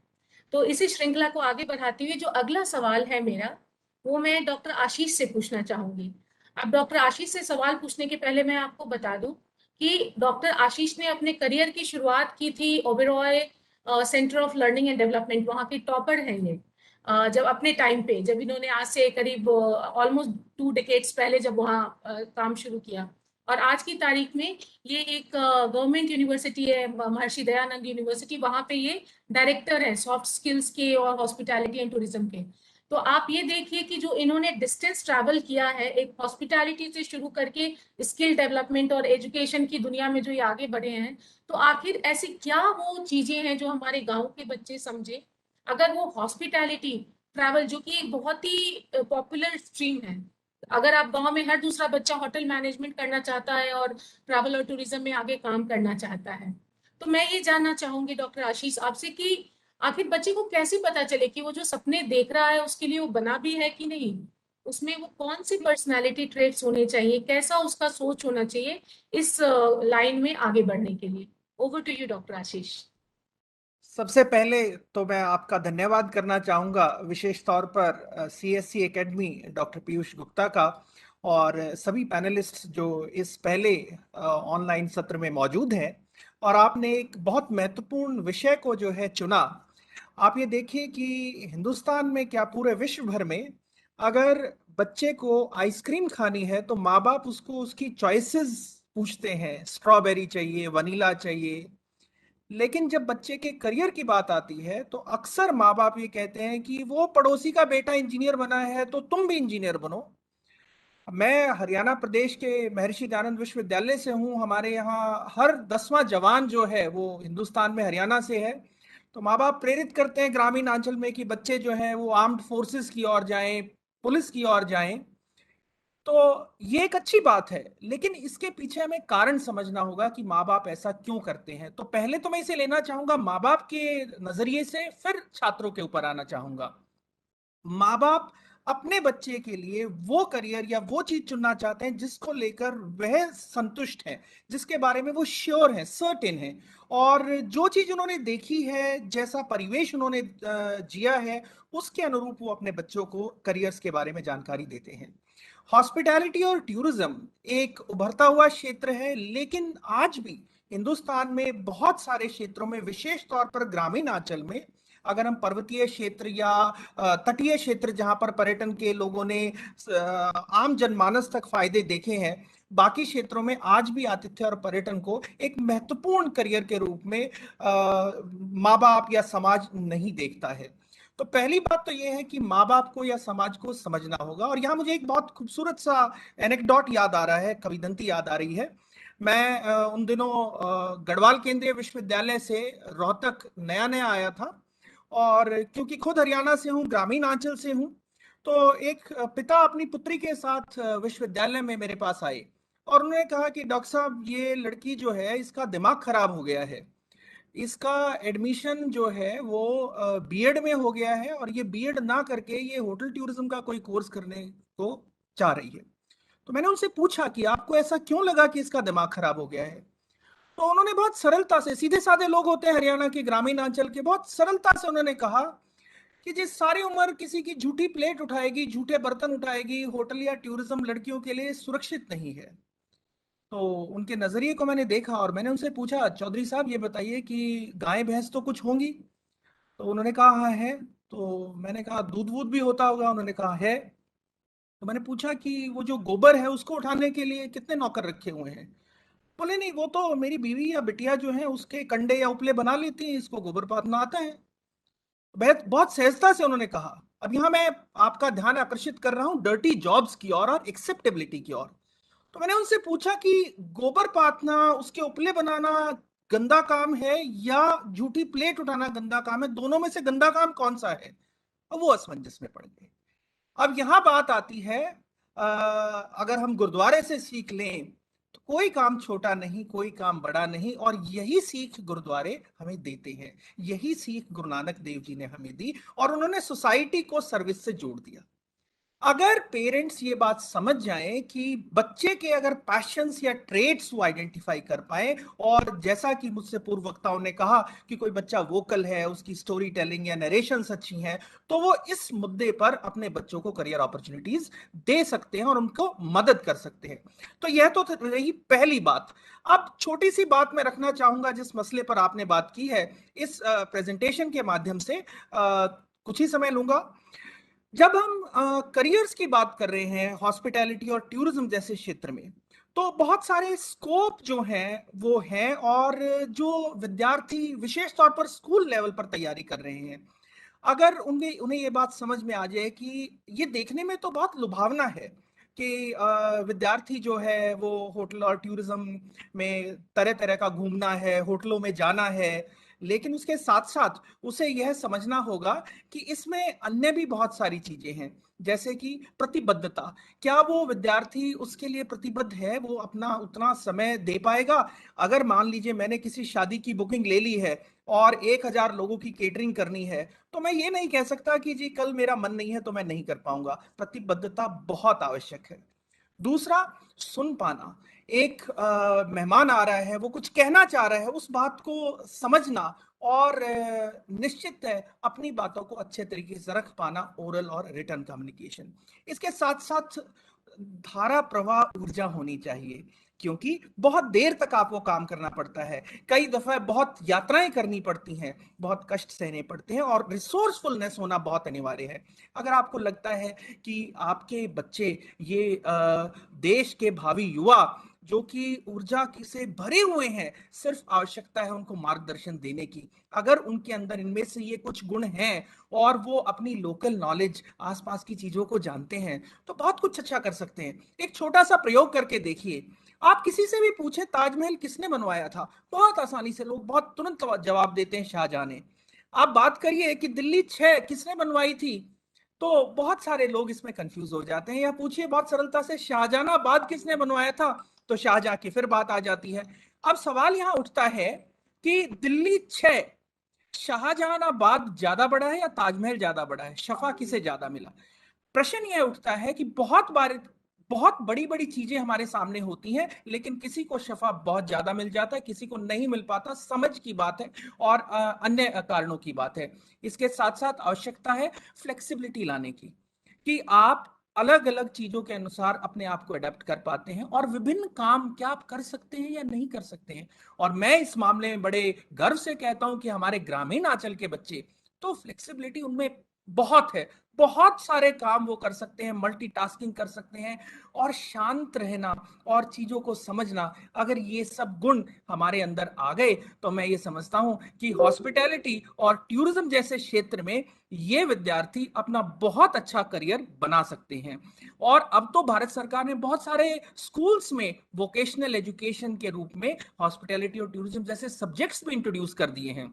तो इसी श्रृंखला को आगे बढ़ाते हुए जो अगला सवाल है मेरा, वो मैं डॉक्टर आशीष से पूछना चाहूंगी। अब डॉक्टर आशीष से सवाल पूछने के पहले मैं आपको बता दूं कि डॉक्टर आशीष ने अपने करियर की शुरुआत की थी Oberoi centre of learning and development, वहाँ के टॉपर हैं ये। जब अपने टाइम पे, जब इन्होंने आज से करीब ऑलमोस्ट 2 डेकेड्स पहले जब वहाँ काम शुरू किया, और आज की तारीख में ये एक गवर्नमेंट यूनिवर्सिटी है, महर्षि दयानंद यूनिवर्सिटी, वहाँ पे ये डायरेक्टर है सॉफ्ट स्किल्स के और हॉस्पिटैलिटी एंड टूरिज्म के। तो आप ये देखिए कि जो इन्होंने डिस्टेंस ट्रैवल किया है, एक हॉस्पिटैलिटी से शुरू करके स्किल डेवलपमेंट और एजुकेशन की दुनिया में जो ये आगे बढ़े हैं, तो आखिर ऐसी क्या वो चीजें हैं जो हमारे गांव के बच्चे समझे? अगर वो हॉस्पिटैलिटी ट्रैवल, जो कि एक बहुत ही पॉपुलर स्ट्रीम है, अगर आप गांव में हर दूसरा बच्चा होटल मैनेजमेंट करना चाहता है और ट्रैवल और टूरिज्म में आगे काम करना चाहता है, तो मैं ये जानना चाहूंगी डॉक्टर आशीष आपसे कि आखिर बच्चे को कैसे पता चले कि वो जो सपने देख रहा है उसके लिए वो बना भी है कि नहीं, उसमें वो कौन सी पर्सनालिटी ट्रेट्स होने चाहिए, कैसा उसका सोच होना चाहिए इस लाइन में आगे बढ़ने के लिए। ओवर टू यू डॉक्टर आशीष। सबसे पहले तो मैं आपका धन्यवाद करना चाहूँगा, विशेष तौर पर CSC academy doctor Piyush Gupta का और सभी पैनलिस्ट जो इस पहले ऑनलाइन सत्र में मौजूद हैं। और आपने एक बहुत महत्वपूर्ण विषय को जो है चुना। आप ये देखिए कि हिंदुस्तान में क्या पूरे विश्व भर में अगर बच्चे को आइसक्रीम खानी है तो माँ बाप उसको उसकी चॉइसेस पूछते हैं, स्ट्रॉबेरी चाहिए, वनीला चाहिए। लेकिन जब बच्चे के करियर की बात आती है तो अक्सर माँ बाप ये कहते हैं कि वो पड़ोसी का बेटा इंजीनियर बना है तो तुम भी इंजीनियर बनो। मैं हरियाणा प्रदेश के महर्षि दयानंद विश्वविद्यालय से हूँ। हमारे यहाँ हर 10वां जवान जो है वो हिंदुस्तान में हरियाणा से है। तो माँ बाप प्रेरित करते हैं ग्रामीण अंचल में कि बच्चे जो हैं वो आर्म्ड फोर्सेस की ओर जाएं, पुलिस की ओर जाएं। तो ये एक अच्छी बात है, लेकिन इसके पीछे हमें कारण समझना होगा कि माँ बाप ऐसा क्यों करते हैं। तो पहले तो मैं इसे लेना चाहूंगा माँ बाप के नजरिए से, फिर छात्रों के ऊपर आना चाहूंगा। माँ बाप अपने बच्चे के लिए वो करियर या वो चीज चुनना चाहते हैं जिसको लेकर वह संतुष्ट हैं, जिसके बारे में वो श्योर हैं, सर्टेन हैं। और जो चीज उन्होंने देखी है, जैसा परिवेश उन्होंने जिया है, उसके अनुरूप वो अपने बच्चों को करियर्स के बारे में जानकारी देते हैं। हॉस्पिटैलिटी और टूरिज्म एक उभरता हुआ क्षेत्र है, लेकिन आज भी हिंदुस्तान में बहुत सारे क्षेत्रों में, विशेष तौर पर ग्रामीण अंचल में, अगर हम पर्वतीय क्षेत्र या तटीय क्षेत्र जहां पर पर्यटन के लोगों ने आम जनमानस तक फायदे देखे हैं, बाकी क्षेत्रों में आज भी आतिथ्य और पर्यटन को एक महत्वपूर्ण करियर के रूप में माँ बाप या समाज नहीं देखता है। तो पहली बात तो यह है कि माँ बाप को या समाज को समझना होगा। और यहाँ मुझे एक बहुत खूबसूरत सा एनेक्डोट याद आ रहा है, कविदंती याद आ रही है। मैं उन दिनों गढ़वाल केंद्रीय विश्वविद्यालय से रोहतक नया नया आया था, और क्योंकि खुद हरियाणा से हूँ, ग्रामीण अंचल से हूँ, तो एक पिता अपनी पुत्री के साथ विश्वविद्यालय में मेरे पास आए और उन्होंने कहा कि डॉक्टर साहब, ये लड़की जो है इसका दिमाग खराब हो गया है, इसका एडमिशन जो है वो बीएड में हो गया है और ये बीएड ना करके ये होटल टूरिज्म का कोई कोर्स करने को चाह रही है। तो मैंने उनसे पूछा कि आपको ऐसा क्यों लगा कि इसका दिमाग खराब हो गया है। तो उन्होंने बहुत सरलता से, सीधे साधे लोग होते हैं हरियाणा के ग्रामीण अंचल के, बहुत सरलता से उन्होंने कहा कि जिस सारी उम्र किसी की झूठी प्लेट उठाएगी, झूठे बर्तन उठाएगी, होटल या टूरिज्म लड़कियों के लिए सुरक्षित नहीं है। तो उनके नजरिए को मैंने देखा और मैंने उनसे पूछा, चौधरी साहब ये बताइए कि गाय भैंस तो कुछ होंगी? तो उन्होंने कहा हाँ है। तो मैंने कहा दूध वूध भी होता होगा? उन्होंने कहा है। तो मैंने पूछा कि वो जो गोबर है उसको उठाने के लिए कितने नौकर रखे हुए हैं? बोले नहीं, वो तो मेरी बीवी या बिटिया जो है उसके कंडे या उपले बना लेती हैं, इसको गोबर पातना आता है। बहुत बहुत सहजता से उन्होंने कहा। अब यहाँ मैं आपका ध्यान आकर्षित कर रहा हूँ डर्टी जॉब्स की ओर और एक्सेप्टेबिलिटी की ओर। तो मैंने उनसे पूछा कि गोबर पातना, उसके उपले बनाना गंदा काम है या झूठी प्लेट उठाना गंदा काम है? दोनों में से गंदा काम कौन सा है? और वो असमंजस में पड़ गए। अब यहां बात आती है, अगर हम गुरुद्वारे से सीख लें तो कोई काम छोटा नहीं, कोई काम बड़ा नहीं, और यही सीख गुरुद्वारे हमें देते हैं, यही सीख गुरु नानक देव जी ने हमें दी और उन्होंने सोसाइटी को सर्विस से जोड़ दिया। अगर पेरेंट्स ये बात समझ जाएं कि बच्चे के अगर पैशंस या ट्रेड्स वो आइडेंटिफाई कर पाए, और जैसा कि मुझसे पूर्व वक्ताओं ने कहा कि कोई बच्चा वोकल है, उसकी स्टोरी टेलिंग या नरेशंस अच्छी हैं, तो वो इस मुद्दे पर अपने बच्चों को करियर अपॉर्चुनिटीज दे सकते हैं और उनको मदद कर सकते हैं। तो यह तो रही पहली बात। अब छोटी सी बात मैं रखना चाहूंगा जिस मसले पर आपने बात की है, इस प्रेजेंटेशन के माध्यम से कुछ ही समय लूंगा। जब हम करियर्स की बात कर रहे हैं हॉस्पिटैलिटी और टूरिज्म जैसे क्षेत्र में, तो बहुत सारे स्कोप जो हैं वो हैं, और जो विद्यार्थी विशेष तौर पर स्कूल लेवल पर तैयारी कर रहे हैं, अगर उन्हें ये बात समझ में आ जाए कि ये देखने में तो बहुत लुभावना है कि विद्यार्थी जो है वो होटल और टूरिज्म में तरह तरह का घूमना है, होटलों में जाना है, लेकिन उसके साथ साथ उसे यह समझना होगा कि इसमें अन्य भी बहुत सारी चीजें हैं, जैसे कि प्रतिबद्धता। क्या वो विद्यार्थी उसके लिए प्रतिबद्ध है, वो अपना उतना समय दे पाएगा? अगर मान लीजिए मैंने किसी शादी की बुकिंग ले ली है और 1000 लोगों की केटरिंग करनी है, तो मैं ये नहीं कह सकता कि जी कल मेरा मन नहीं है तो मैं नहीं कर पाऊंगा। प्रतिबद्धता बहुत आवश्यक है। दूसरा, सुन पाना। एक मेहमान आ रहा है, वो कुछ कहना चाह रहा है, उस बात को समझना और निश्चित है अपनी बातों को अच्छे तरीके से रख पाना, ओरल और रिटर्न कम्युनिकेशन। इसके साथ साथ धारा प्रवाह ऊर्जा होनी चाहिए, क्योंकि बहुत देर तक आपको काम करना पड़ता है, कई दफा बहुत यात्राएं करनी पड़ती हैं, बहुत कष्ट सहने पड़ते हैं, और रिसोर्सफुलनेस होना बहुत अनिवार्य है। अगर आपको लगता है कि आपके बच्चे ये देश के भावी युवा जो कि ऊर्जा से भरे हुए हैं, सिर्फ आवश्यकता है उनको मार्गदर्शन देने की। अगर उनके अंदर इनमें से ये कुछ गुण हैं और वो अपनी लोकल नॉलेज, आसपास की चीजों को जानते हैं, तो बहुत कुछ अच्छा कर सकते हैं। एक छोटा सा प्रयोग करके देखिए। आप किसी से भी पूछे ताजमहल किसने बनवाया था, बहुत आसानी से लोग बहुत तुरंत जवाब देते हैं शाहजहां ने। आप बात करिए कि दिल्ली 6 किसने बनवाई थी, तो बहुत सारे लोग इसमें कंफ्यूज हो जाते हैं। या पूछिए बहुत सरलता से शाहजहानाबाद किसने बनवाया था, तो शाहजहां की फिर बात आ जाती है। अब सवाल यहां उठता है कि दिल्ली 6, शाहजहानाबाद ज्यादा बड़ा है या ताजमहल ज्यादा बड़ा है, शफा किसे ज्यादा मिला? प्रश्न यह उठता है कि बहुत बार बहुत बड़ी बड़ी चीजें हमारे सामने होती हैं, लेकिन किसी को शफा बहुत ज्यादा मिल जाता है, किसी को नहीं मिल पाता। समझ की बात है और अन्य कारणों की बात है। इसके साथ साथ आवश्यकता है फ्लेक्सिबिलिटी लाने की, कि आप अलग अलग चीजों के अनुसार अपने आप को अडेप्ट कर पाते हैं और विभिन्न काम क्या आप कर सकते हैं या नहीं कर सकते हैं। और मैं इस मामले में बड़े गर्व से कहता हूं कि हमारे ग्रामीण आंचल के बच्चे तो फ्लेक्सिबिलिटी उनमें बहुत है, बहुत सारे काम वो कर सकते हैं, मल्टीटास्किंग कर सकते हैं, और शांत रहना और चीजों को समझना। अगर ये सब गुण हमारे अंदर आ गए तो मैं ये समझता हूं कि हॉस्पिटैलिटी और टूरिज्म जैसे क्षेत्र में ये विद्यार्थी अपना बहुत अच्छा करियर बना सकते हैं। और अब तो भारत सरकार ने बहुत सारे स्कूल्स में वोकेशनल एजुकेशन के रूप में हॉस्पिटैलिटी और टूरिज्म जैसे सब्जेक्ट्स भी इंट्रोड्यूस कर दिए हैं।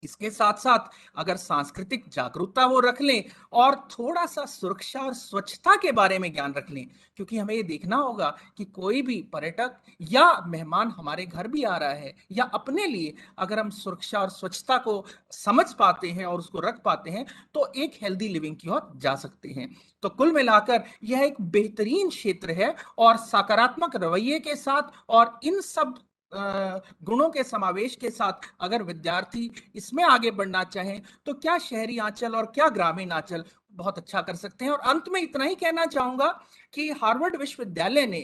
इसके साथ साथ अगर सांस्कृतिक जागरूकता वो रख लें और थोड़ा सा सुरक्षा और स्वच्छता के बारे में ज्ञान रख लें, क्योंकि हमें ये देखना होगा कि कोई भी पर्यटक या मेहमान हमारे घर भी आ रहा है, या अपने लिए अगर हम सुरक्षा और स्वच्छता को समझ पाते हैं और उसको रख पाते हैं, तो एक हेल्दी लिविंग की ओर जा सकते हैं। तो कुल मिलाकर यह एक बेहतरीन क्षेत्र है, और सकारात्मक रवैये के साथ और इन सब गुणों के समावेश के साथ अगर विद्यार्थी इसमें आगे बढ़ना चाहें, तो क्या शहरी आंचल और क्या ग्रामीण आंचल बहुत अच्छा कर सकते हैं। और अंत में इतना ही कहना चाहूंगा कि हार्वर्ड विश्वविद्यालय ने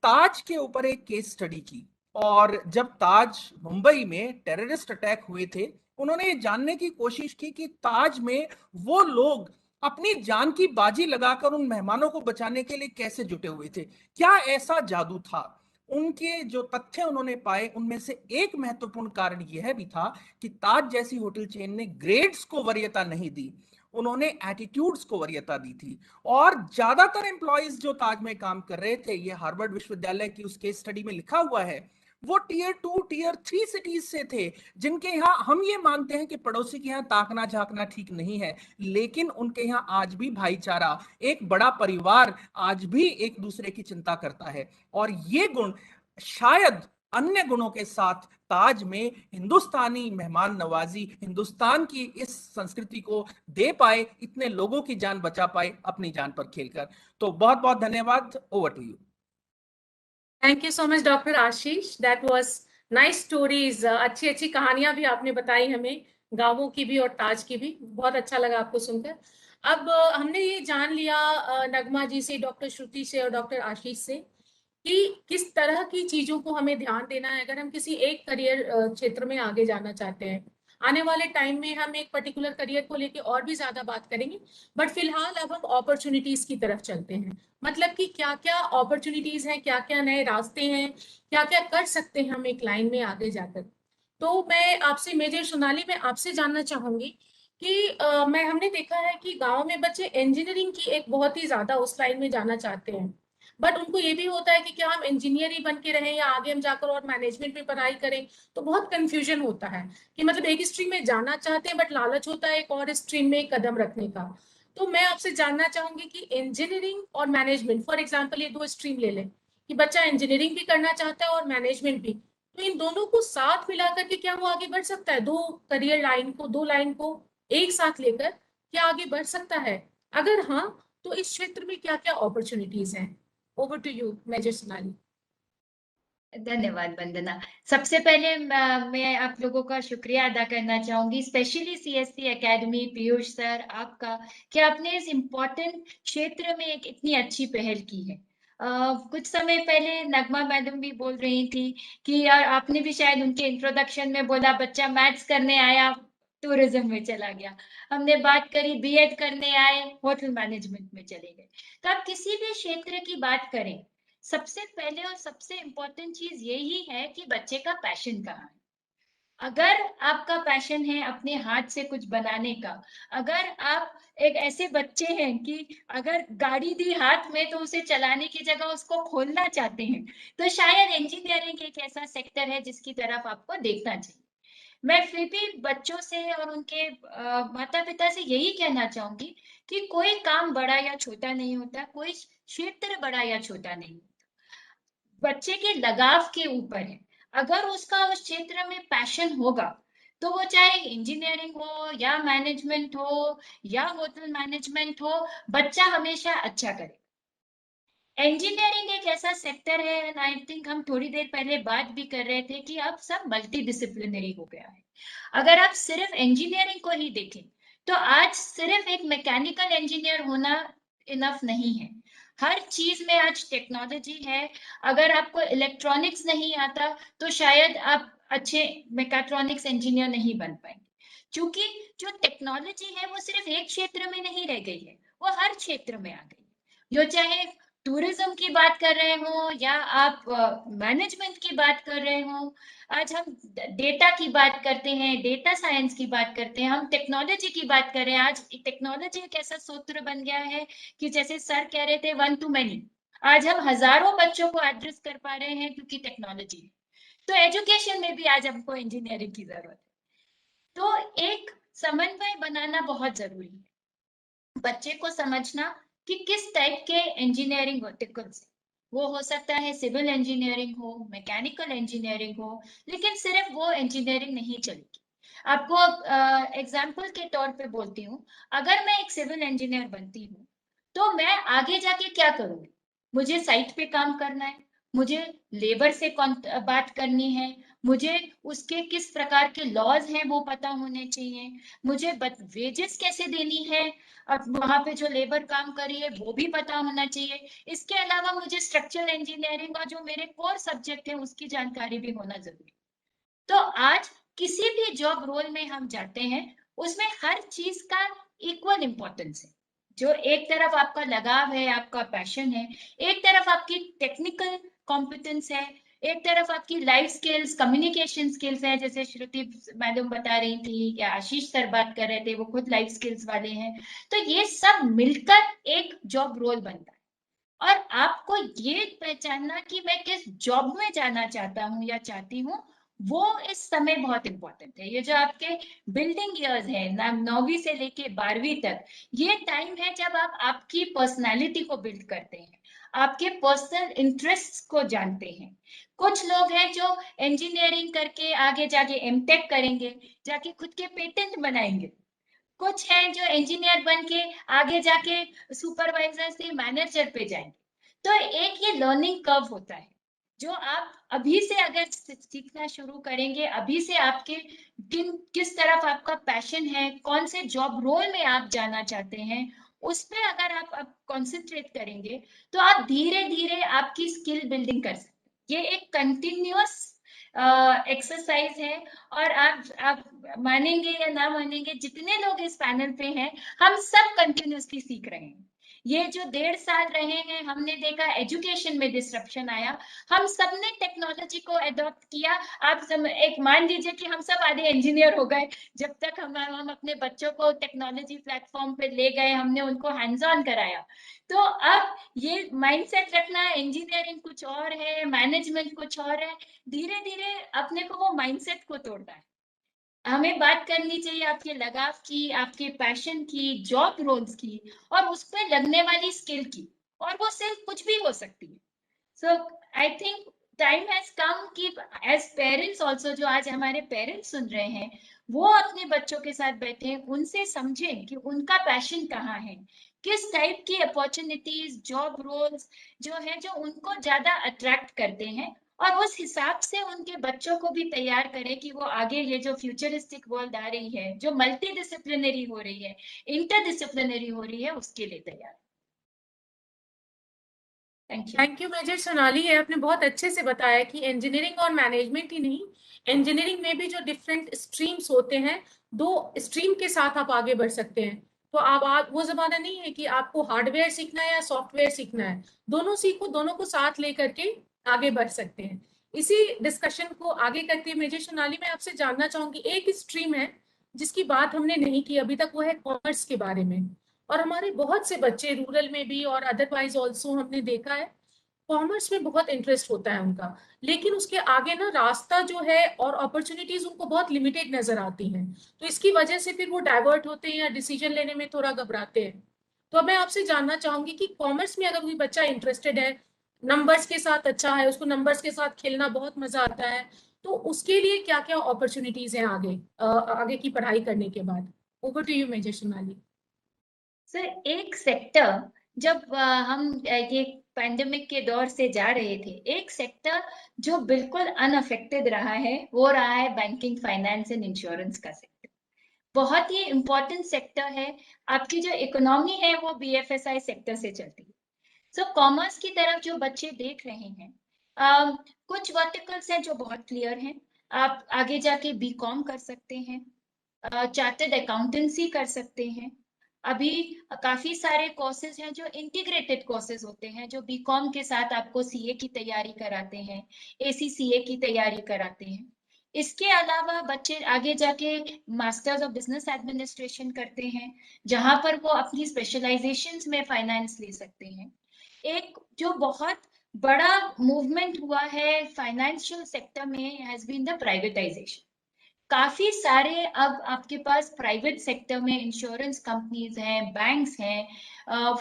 ताज के ऊपर एक केस स्टडी की, और जब ताज मुंबई में टेररिस्ट अटैक हुए थे, उन्होंने ये जानने की कोशिश की कि ताज में वो लोग अपनी जान की बाजी लगाकर उन मेहमानों को बचाने के लिए कैसे जुटे हुए थे, क्या ऐसा जादू था। उनके जो तथ्य उन्होंने पाए, उनमें से एक महत्वपूर्ण कारण यह भी था कि ताज जैसी होटल चेन ने ग्रेड्स को वरीयता नहीं दी, उन्होंने एटीट्यूड्स को वरीयता दी थी। और ज्यादातर एम्प्लॉयज जो ताज में काम कर रहे थे, ये हार्वर्ड विश्वविद्यालय की उस केस स्टडी में लिखा हुआ है, वो टियर 2 टियर 3 सिटीज से थे, जिनके यहाँ हम ये मानते हैं कि पड़ोसी के यहाँ ताकना झांकना ठीक नहीं है, लेकिन उनके यहाँ आज भी भाईचारा, एक बड़ा परिवार आज भी एक दूसरे की चिंता करता है। और ये गुण शायद अन्य गुणों के साथ ताज में हिंदुस्तानी मेहमान नवाजी, हिंदुस्तान की इस संस्कृति को दे पाए, इतने लोगों की जान बचा पाए अपनी जान पर खेलकर। तो बहुत बहुत धन्यवाद। Over to you. Thank you so much doctor Ashish, that was nice stories. अच्छी अच्छी कहानियां भी आपने बताई हमें, गांवों की भी और ताज की भी। बहुत अच्छा लगा आपको सुनकर। अब हमने ये जान लिया नगमा जी से, डॉक्टर श्रुति से और डॉक्टर आशीष से कि किस तरह की चीजों को हमें ध्यान देना है अगर हम किसी एक करियर क्षेत्र में आगे जाना चाहते हैं। आने वाले टाइम में हम एक पर्टिकुलर करियर को लेके और भी ज्यादा बात करेंगे, बट फिलहाल अब हम अपॉर्चुनिटीज की तरफ चलते हैं। मतलब कि क्या क्या अपॉर्चुनिटीज हैं, क्या क्या नए रास्ते हैं, क्या क्या कर सकते हैं हम एक लाइन में आगे जाकर। तो मैं आपसे, मेजर सोनाली, मैं आपसे जानना चाहूंगी कि हमने देखा है कि गांव में बच्चे इंजीनियरिंग की एक बहुत ही ज्यादा उस लाइन में जाना चाहते हैं, बट उनको ये भी होता है कि क्या हम इंजीनियर ही बन के रहें या आगे हम जाकर और मैनेजमेंट में पढ़ाई करें। तो बहुत कंफ्यूजन होता है कि मतलब एक स्ट्रीम में जाना चाहते हैं बट लालच होता है एक और स्ट्रीम में कदम रखने का। तो मैं आपसे जानना चाहूंगी कि इंजीनियरिंग और मैनेजमेंट, फॉर एग्जाम्पल ये दो स्ट्रीम ले लें कि बच्चा इंजीनियरिंग भी करना चाहता है और मैनेजमेंट भी, तो इन दोनों को साथ मिलाकर के क्या वो आगे बढ़ सकता है? दो करियर लाइन को, दो लाइन को एक साथ लेकर क्या आगे बढ़ सकता है? अगर हाँ, तो इस क्षेत्र में क्या क्या अपॉर्चुनिटीज हैं? Over to you major Sonali. धन्यवाद वंदना। सबसे पहले मैं आप लोगों का शुक्रिया अदा करना चाहूंगी, specially CSC academy, Piyush sir आपका, कि आपने इस इम्पोर्टेंट क्षेत्र में एक इतनी अच्छी पहल की है। कुछ समय पहले नगमा मैडम भी बोल रही थी कि यार आपने भी शायद उनके इंट्रोडक्शन में बोला बच्चा मैथ्स करने आया टूरिज्म में चला गया। हमने बात करी बीएड करने आए होटल मैनेजमेंट में चले गए। तो आप किसी भी क्षेत्र की बात करें, सबसे पहले और सबसे इम्पोर्टेंट चीज यही है कि बच्चे का पैशन कहाँ है। अगर आपका पैशन है अपने हाथ से कुछ बनाने का, अगर आप एक ऐसे बच्चे हैं कि अगर गाड़ी दी हाथ में तो उसे चलाने की जगह उसको खोलना चाहते हैं, तो शायद इंजीनियरिंग एक ऐसा सेक्टर है जिसकी तरफ आपको देखना चाहिए। मैं फिर भी बच्चों से और उनके माता पिता से यही कहना चाहूंगी कि कोई काम बड़ा या छोटा नहीं होता, कोई क्षेत्र बड़ा या छोटा नहीं, बच्चे के लगाव के ऊपर है। अगर उसका उस क्षेत्र में पैशन होगा तो वो चाहे इंजीनियरिंग हो या मैनेजमेंट हो या होटल मैनेजमेंट हो, बच्चा हमेशा अच्छा करे। इंजीनियरिंग एक ऐसा सेक्टर है, एंड आई थिंक हम थोड़ी देर पहले बात भी कर रहे थे कि अब सब मल्टी डिसिप्लिनरी हो गया है। अगर आप सिर्फ इंजीनियरिंग को ही देखें तो आज सिर्फ एक मैकेनिकल इंजीनियर होना इनफ नहीं है। हर चीज में आज टेक्नोलॉजी है। अगर आपको इलेक्ट्रॉनिक्स नहीं आता तो शायद आप अच्छे मैकेट्रॉनिक्स इंजीनियर नहीं बन पाएंगे, क्योंकि जो टेक्नोलॉजी है वो सिर्फ एक क्षेत्र में नहीं रह गई है, वो हर क्षेत्र में आ गई है। जो चाहे टूरिज्म की बात कर रहे हो या आप मैनेजमेंट की बात कर रहे हो, आज हम डेटा की बात करते हैं, डेटा साइंस की बात करते हैं, हम टेक्नोलॉजी की बात कर रहे हैं। आज टेक्नोलॉजी एक ऐसा सूत्र बन गया है कि जैसे सर कह रहे थे वन टू मैनी, आज हम हजारों बच्चों को एड्रेस कर पा रहे हैं क्योंकि टेक्नोलॉजी है। तो एजुकेशन में भी आज हमको इंजीनियरिंग की जरूरत है। तो एक समन्वय बनाना बहुत जरूरी है, बच्चे को समझना कि किस टाइप के इंजीनियरिंग वर्टिकल्स, वो हो सकता है सिविल इंजीनियरिंग हो, मैकेनिकल इंजीनियरिंग हो, लेकिन सिर्फ वो इंजीनियरिंग नहीं चलेगी। आपको एग्जाम्पल के तौर पे बोलती हूँ, अगर मैं एक सिविल इंजीनियर बनती हूँ तो मैं आगे जाके क्या करूंगी? मुझे साइट पे काम करना है, मुझे लेबर से बात करनी है, मुझे उसके किस प्रकार के लॉज हैं वो पता होने चाहिए, मुझे वेजेस कैसे देनी है, अब वहां पे जो लेबर काम कर रही है वो भी पता होना चाहिए। इसके अलावा मुझे स्ट्रक्चरल इंजीनियरिंग और जो मेरे कोर सब्जेक्ट है उसकी जानकारी भी होना जरूरी। तो आज किसी भी जॉब रोल में हम जाते हैं उसमें हर चीज का इक्वल इंपॉर्टेंस है। जो एक तरफ आपका लगाव है, आपका पैशन है, एक तरफ आपकी टेक्निकल कॉम्पिटेंस है, एक तरफ आपकी लाइफ स्किल्स, कम्युनिकेशन स्किल्स है, जैसे श्रुति मैडम बता रही थी या आशीष सर बात कर रहे थे, वो खुद लाइफ स्किल्स वाले हैं। तो ये सब मिलकर एक जॉब रोल बनता है, और आपको ये पहचानना कि मैं किस जॉब में जाना चाहता हूँ या चाहती हूँ, वो इस समय बहुत इंपॉर्टेंट है। ये जो आपके बिल्डिंग ईयर्स है ना, 9वीं से लेके 12वीं तक, ये टाइम है जब आप आपकी पर्सनालिटी को बिल्ड करते हैं, आपके पर्सनल इंटरेस्ट्स को जानते हैं। कुछ लोग हैं जो इंजीनियरिंग करके आगे जाके एमटेक करेंगे, जाके खुद के पेटेंट बनाएंगे। कुछ हैं जो इंजीनियर बन के आगे जाके सुपरवाइजर से मैनेजर पे जाएंगे। तो एक ये लर्निंग कर्व होता है जो आप अभी से अगर सीखना शुरू करेंगे, अभी से आपके किस तरफ आपका पैशन है, कौन से जॉब रोल में आप जाना चाहते हैं, उस पे अगर आप कॉन्सेंट्रेट करेंगे तो आप धीरे धीरे आपकी स्किल बिल्डिंग कर सकते हैं। ये एक कंटिन्यूअस एक्सरसाइज है, और आप मानेंगे या ना मानेंगे, जितने लोग इस पैनल पे हैं हम सब कंटिन्यूअसली सीख रहे हैं। ये जो 1.5 साल रहे हैं, हमने देखा एजुकेशन में डिसरप्शन आया, हम सब ने टेक्नोलॉजी को एडॉप्ट किया। आप सब एक मान लीजिए कि हम सब आधे इंजीनियर हो गए जब तक हम अपने बच्चों को टेक्नोलॉजी प्लेटफॉर्म पे ले गए, हमने उनको हैंड्स ऑन कराया। तो अब ये माइंडसेट रखना, इंजीनियरिंग कुछ और है, मैनेजमेंट कुछ और है, धीरे धीरे अपने को वो माइंडसेट को तोड़ना है। हमें बात करनी चाहिए आपके लगाव की, आपके पैशन की, जॉब रोल्स की, और उस पर लगने वाली स्किल की, और वो सिर्फ कुछ भी हो सकती है। So I think time has come कि एज पेरेंट्स ऑल्सो, जो आज हमारे पेरेंट्स सुन रहे हैं, वो अपने बच्चों के साथ बैठे, उनसे समझें कि उनका पैशन कहाँ है, किस टाइप की अपॉर्चुनिटीज, जॉब रोल्स जो है जो उनको ज्यादा अट्रैक्ट करते हैं, और उस हिसाब से उनके बच्चों को भी तैयार करें कि वो आगे ये जो फ्यूचरिस्टिक वर्ल्ड आ रही है, जो मल्टी डिसिप्लिनरी हो रही है, इंटरडिसिप्लिनरी हो रही है, उसके लिए तैयार। Thank you. Thank you major Sonali, ये आपने बहुत अच्छे से बताया कि इंजीनियरिंग और मैनेजमेंट ही नहीं, इंजीनियरिंग में भी जो डिफरेंट स्ट्रीम्स होते हैं, 2 स्ट्रीम के साथ आप आगे बढ़ सकते हैं। तो आप वो जमाना नहीं है कि आपको हार्डवेयर सीखना है या सॉफ्टवेयर सीखना है, दोनों सीखो, दोनों को साथ लेकर के आगे बढ़ सकते हैं। इसी डिस्कशन को आगे करते हुए मेजर सोनाली, मैं आपसे जानना चाहूंगी, एक स्ट्रीम है जिसकी बात हमने नहीं की अभी तक, वो है कॉमर्स के बारे में। और हमारे बहुत से बच्चे रूरल में भी और अदरवाइज ऑल्सो हमने देखा है, कॉमर्स में बहुत इंटरेस्ट होता है उनका, लेकिन उसके आगे ना रास्ता जो है और अपॉर्चुनिटीज उनको बहुत लिमिटेड नजर आती हैं। तो इसकी वजह से फिर वो डाइवर्ट होते हैं या डिसीजन लेने में थोड़ा घबराते हैं। तो अब मैं आपसे जानना चाहूंगी कि कॉमर्स में अगर कोई बच्चा इंटरेस्टेड है, नंबर्स के साथ अच्छा है, उसको नंबर्स के साथ खेलना बहुत मजा आता है, तो उसके लिए क्या क्या अपॉर्चुनिटीज हैं आगे आगे की पढ़ाई करने के बाद? Over to you major Sonali. Sir, एक सेक्टर, जब हम ये पैंडेमिक के दौर से जा रहे थे, एक सेक्टर जो बिल्कुल अनअफेक्टेड रहा है, वो रहा है बैंकिंग, फाइनेंस एंड इंश्योरेंस का सेक्टर। बहुत ही इंपॉर्टेंट सेक्टर है। आपकी जो इकोनॉमी है वो बीएफएसआई सेक्टर से चलती है। सो कॉमर्स की तरफ जो बच्चे देख रहे हैं, कुछ वर्टिकल्स हैं जो बहुत क्लियर हैं। आप आगे जाके बीकॉम कर सकते हैं, चार्टर्ड अकाउंटेंसी कर सकते हैं। अभी काफी सारे कोर्सेज हैं जो इंटीग्रेटेड कोर्सेज होते हैं, जो बीकॉम के साथ आपको सीए की तैयारी कराते हैं, एसीसीए की तैयारी कराते हैं। इसके अलावा बच्चे आगे जाके मास्टर्स ऑफ बिजनेस एडमिनिस्ट्रेशन करते हैं, जहां पर वो अपनी स्पेशलाइजेशंस में फाइनेंस ले सकते हैं। एक जो बहुत बड़ा मूवमेंट हुआ है फाइनेंशियल सेक्टर में हैज बीन द प्राइवेटाइजेशन। काफी सारे अब आपके पास प्राइवेट सेक्टर में इंश्योरेंस कंपनीज हैं, बैंक्स हैं,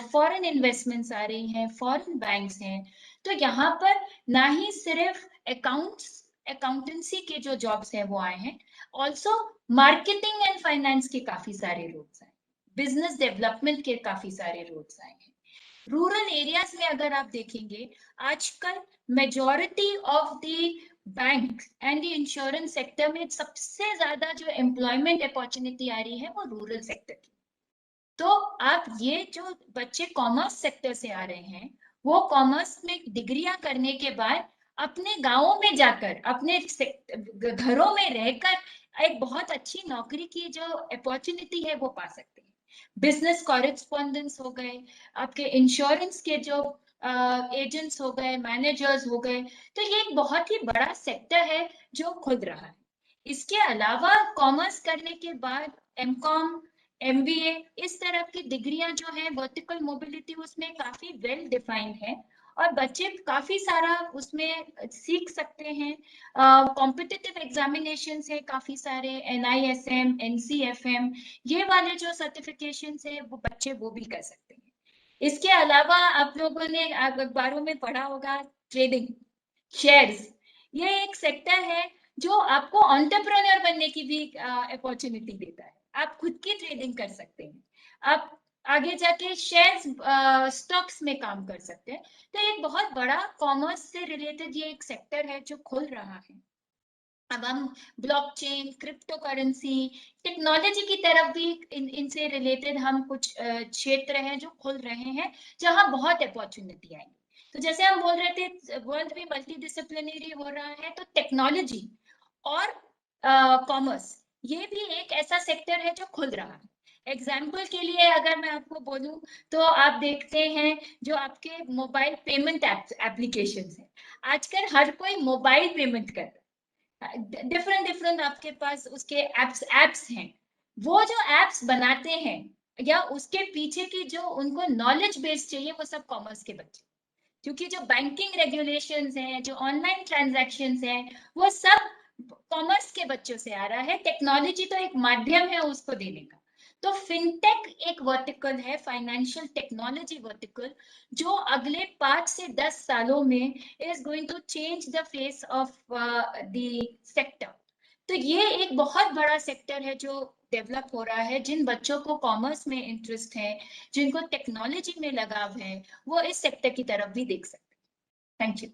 फॉरेन इन्वेस्टमेंट्स आ रही हैं, फॉरेन बैंक्स हैं। तो यहाँ पर ना ही सिर्फ अकाउंटेंसी के जो जॉब्स हैं वो आए हैं, ऑल्सो मार्केटिंग एंड फाइनेंस के काफी सारे रोल्स आए, बिजनेस डेवलपमेंट के काफी सारे रोल्स आए हैं। रूरल एरियाज में अगर आप देखेंगे, आजकल majority of the bank and the insurance sector में सबसे ज्यादा जो एम्प्लॉयमेंट अपॉर्चुनिटी आ रही है वो रूरल सेक्टर की। तो आप ये जो बच्चे कॉमर्स सेक्टर से आ रहे हैं, वो कॉमर्स में डिग्रियां करने के बाद अपने गांवों में जाकर, अपने घरों में रहकर एक बहुत अच्छी नौकरी की जो अपॉर्चुनिटी है वो पा सकते हैं। बिजनेस कॉरेस्पॉन्डेंस हो गए, आपके इंश्योरेंस के जो एजेंट्स हो गए, मैनेजर्स हो गए। तो ये एक बहुत ही बड़ा सेक्टर है जो खुल रहा है। इसके अलावा कॉमर्स करने के बाद एमकॉम, एमबीए, इस तरह की डिग्रियां जो है, वर्टिकल मोबिलिटी उसमें काफी वेल डिफाइंड है, और बच्चे काफी सारा उसमें सीख सकते हैं। कॉम्पिटिटिव एग्जामिनेशन है काफी सारे, NISM, NCFM, ये वाले जो सर्टिफिकेशन है वो बच्चे वो भी कर सकते हैं। इसके अलावा आप लोगों ने अखबारों में पढ़ा होगा, ट्रेडिंग, शेयर्स, ये एक सेक्टर है जो आपको एंटरप्रेन्योर बनने की भी अपॉर्चुनिटी देता है। आप खुद की ट्रेडिंग कर सकते हैं, आप आगे जाके शेयर्स, स्टॉक्स में काम कर सकते हैं। तो एक बहुत बड़ा कॉमर्स से रिलेटेड ये एक सेक्टर है जो खुल रहा है। अब हम ब्लॉकचेन, क्रिप्टो करेंसी, टेक्नोलॉजी की तरफ भी इनसे रिलेटेड हम कुछ क्षेत्र हैं जो खुल रहे हैं, जहां बहुत अपॉर्चुनिटी आएगी। तो जैसे हम बोल रहे थे वर्ल्ड भी मल्टी डिसिप्लिनरी हो रहा है, तो टेक्नोलॉजी और कॉमर्स ये भी एक ऐसा सेक्टर है जो खुल रहा है। एग्जाम्पल के लिए अगर मैं आपको बोलूं तो आप देखते हैं जो आपके मोबाइल पेमेंट एप्लीकेशन है, आजकल हर कोई मोबाइल पेमेंट कर रहा है। डिफरेंट डिफरेंट आपके पास उसके एप्स हैं। वो जो एप्स बनाते हैं या उसके पीछे की जो उनको नॉलेज बेस चाहिए, वो सब कॉमर्स के बच्चे, क्योंकि जो बैंकिंग रेगुलेशंस हैं, जो ऑनलाइन ट्रांजैक्शंस हैं, वो सब कॉमर्स के बच्चों से आ रहा है। टेक्नोलॉजी तो एक माध्यम है उसको देने का। तो फिनटेक एक वर्टिकल है, फाइनेंशियल टेक्नोलॉजी वर्टिकल, जो अगले 5 से 10 सालों में is going to change the face of the sector. तो ये एक बहुत बड़ा सेक्टर है जो डेवलप हो रहा है। जिन बच्चों को कॉमर्स में इंटरेस्ट है, जिनको टेक्नोलॉजी में लगाव है, वो इस सेक्टर की तरफ भी देख सकते हैं। Thank you.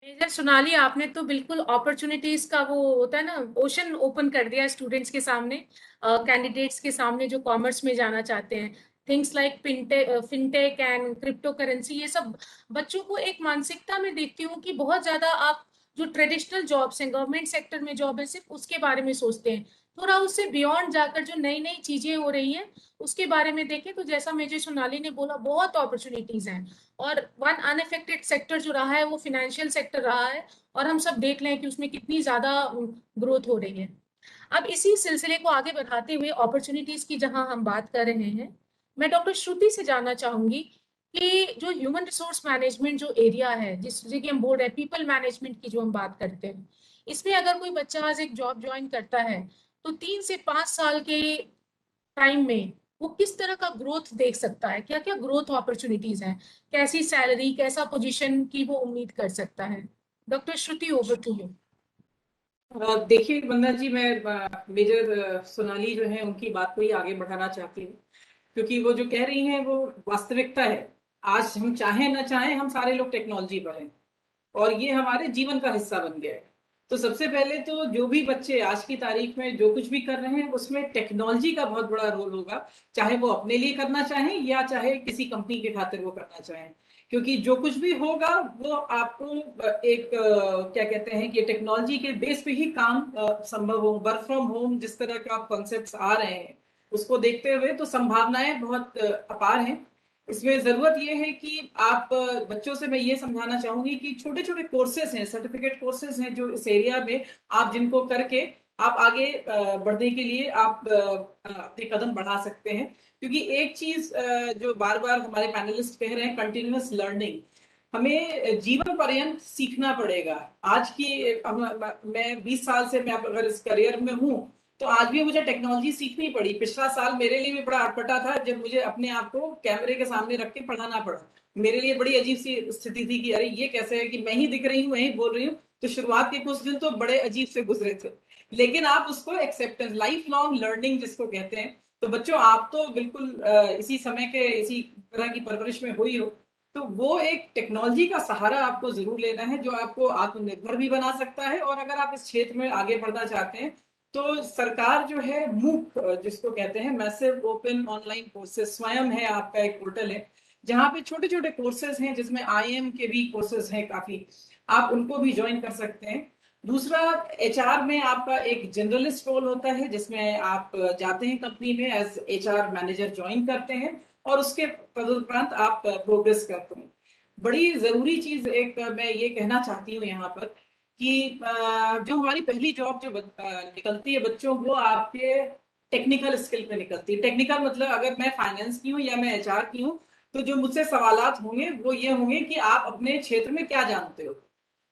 मेजर सोनाली, आपने तो बिल्कुल अपॉर्चुनिटीज का वो होता है ना, ओशन ओपन कर दिया स्टूडेंट्स के सामने, कैंडिडेट्स के सामने जो कॉमर्स में जाना चाहते हैं। Things like fintech and crypto currency, ये सब बच्चों को एक मानसिकता में देखती हूँ कि बहुत ज्यादा आप जो ट्रेडिशनल जॉब्स हैं, गवर्नमेंट सेक्टर में जॉब है, सिर्फ उसके बारे में सोचते हैं। थोड़ा उससे बियॉन्ड जाकर जो नई नई चीजें हो रही हैं उसके बारे में देखें, तो जैसा मेजर सोनाली ने बोला, बहुत अपॉर्चुनिटीज हैं। और वन अनअफेक्टेड सेक्टर जो रहा है वो फाइनेंशियल सेक्टर रहा है, और हम सब देख लें कि उसमें कितनी ज्यादा ग्रोथ हो रही है। अब इसी सिलसिले को आगे बढ़ाते हुए अपॉर्चुनिटीज की जहां हम बात कर रहे हैं, मैं डॉक्टर श्रुति से जानना चाहूंगी कि जो ह्यूमन रिसोर्स मैनेजमेंट जो एरिया है, जिस जगह हम बोल रहे हैं पीपल मैनेजमेंट की जो हम बात करते हैं, इसमें अगर कोई बच्चा आज एक जॉब ज्वाइन करता है तो 3 से 5 साल के टाइम में वो किस तरह का ग्रोथ देख सकता है, क्या क्या ग्रोथ अपॉर्चुनिटीज हैं, कैसी सैलरी, कैसा पोजीशन की वो उम्मीद कर सकता है? Doctor Shruti, over to you. देखिए वंदना जी, मैं मेजर सोनाली जो है उनकी बात को ही आगे बढ़ाना चाहती हूँ, क्योंकि वो जो कह रही हैं वो वास्तविकता है। आज हम चाहे ना चाहे, हम सारे लोग टेक्नोलॉजी पर हैं और ये हमारे जीवन का हिस्सा बन गया है। तो सबसे पहले तो जो भी बच्चे आज की तारीख में जो कुछ भी कर रहे हैं उसमें टेक्नोलॉजी का बहुत बड़ा रोल होगा, चाहे वो अपने लिए करना चाहें या चाहे किसी कंपनी के खातिर वो करना चाहें। क्योंकि जो कुछ भी होगा वो आपको एक क्या कहते हैं कि टेक्नोलॉजी के बेस पे ही काम संभव हो। वर्क फ्रॉम होम जिस तरह का कॉन्सेप्ट्स आ रहे हैं उसको देखते हुए तो संभावनाएं बहुत अपार हैं। इसमें जरूरत यह है कि आप बच्चों से मैं ये समझाना चाहूंगी कि छोटे छोटे कोर्सेज हैं, सर्टिफिकेट कोर्सेज हैं जो इस एरिया में आप जिनको करके आप आगे बढ़ने के लिए आप अपने कदम बढ़ा सकते हैं। क्योंकि एक चीज जो बार बार हमारे पैनलिस्ट कह रहे हैं, कंटिन्यूअस लर्निंग, हमें जीवन पर्यंत सीखना पड़ेगा। आज की मैं 20 साल से मैं अगर इस करियर में हूँ तो आज भी मुझे टेक्नोलॉजी सीखनी पड़ी। पिछला साल मेरे लिए भी बड़ा अटपटा था जब मुझे अपने आप को कैमरे के सामने रख के पढ़ाना पड़ा। मेरे लिए बड़ी अजीब सी स्थिति थी कि अरे ये कैसे है कि मैं ही दिख रही हूँ, मैं ही बोल रही हूँ। तो शुरुआत के कुछ दिन तो बड़े अजीब से गुजरे थे, लेकिन आप उसको एक्सेप्टेंस, लाइफ लॉन्ग लर्निंग जिसको कहते हैं। तो बच्चों, आप तो बिल्कुल इसी समय के इसी तरह की परवरिश में हुई हो, तो वो एक टेक्नोलॉजी का सहारा आपको जरूर लेना है जो आपको आत्मनिर्भर भी बना सकता है। और अगर आप इस क्षेत्र में आगे बढ़ना चाहते हैं तो सरकार जो है मूक जिसको कहते हैं, मैसिव ओपन ऑनलाइन कोर्सेज, स्वयं है आपका एक पोर्टल है जहाँ पे छोटे छोटे कोर्सेज हैं, जिसमें IIM के भी कोर्सेज हैं काफी, आप उनको भी ज्वाइन कर सकते हैं। दूसरा, HR में आपका एक जनरलिस्ट रोल होता है जिसमें आप जाते हैं कंपनी में एज HR मैनेजर ज्वाइन करते हैं और उसके तदुपरांत आप प्रोग्रेस करते हैं। बड़ी जरूरी चीज एक मैं ये कहना चाहती हूँ यहाँ पर कि जो हमारी पहली जॉब जो निकलती है बच्चों, वो आपके टेक्निकल स्किल पे निकलती है। टेक्निकल मतलब अगर मैं फाइनेंस की हूँ या मैं HR की हूँ तो जो मुझसे सवालात होंगे वो ये होंगे कि आप अपने क्षेत्र में क्या जानते हो।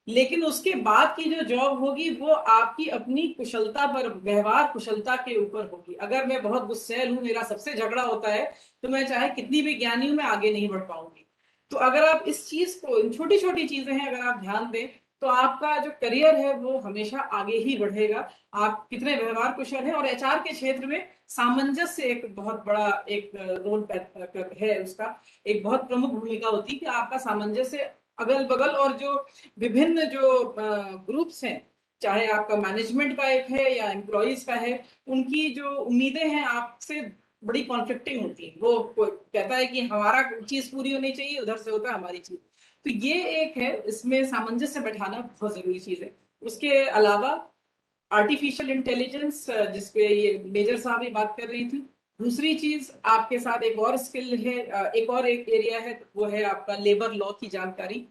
लेकिन उसके बाद की जो जॉब होगी वो आपकी अपनी कुशलता पर, व्यवहार कुशलता के ऊपर होगी। अगर मैं बहुत गुस्सैल हूँ, मेरा सबसे झगड़ा होता है, तो मैं चाहे कितनी भी ज्ञानी हूँ मैं आगे नहीं बढ़ पाऊंगी। तो अगर आप इस चीज को, इन छोटी छोटी चीजें हैं, अगर आप ध्यान दें तो आपका जो करियर है वो हमेशा आगे ही बढ़ेगा। आप कितने व्यवहार कुशल हैं, और HR के क्षेत्र में सामंजस्य एक बहुत बड़ा एक रोल है, उसका एक बहुत प्रमुख भूमिका होती है कि आपका सामंजस्य अगल बगल और जो विभिन्न जो ग्रुप्स हैं, चाहे आपका मैनेजमेंट का एक है या एम्प्लॉयज का है, उनकी जो उम्मीदें हैं आपसे बड़ी कॉन्फ्लिक्टिंग होती है। वो कहता है कि हमारा चीज पूरी होनी चाहिए, उधर से होता है हमारी चीज। तो ये एक है, इसमें सामंजस्य बैठाना बहुत जरूरी चीज है। उसके अलावा आर्टिफिशियल इंटेलिजेंस, जिसपे ये मेजर साहब ही बात कर रही थी। दूसरी चीज आपके साथ एक और स्किल है, एक एरिया है, वो है आपका लेबर लॉ की जानकारी।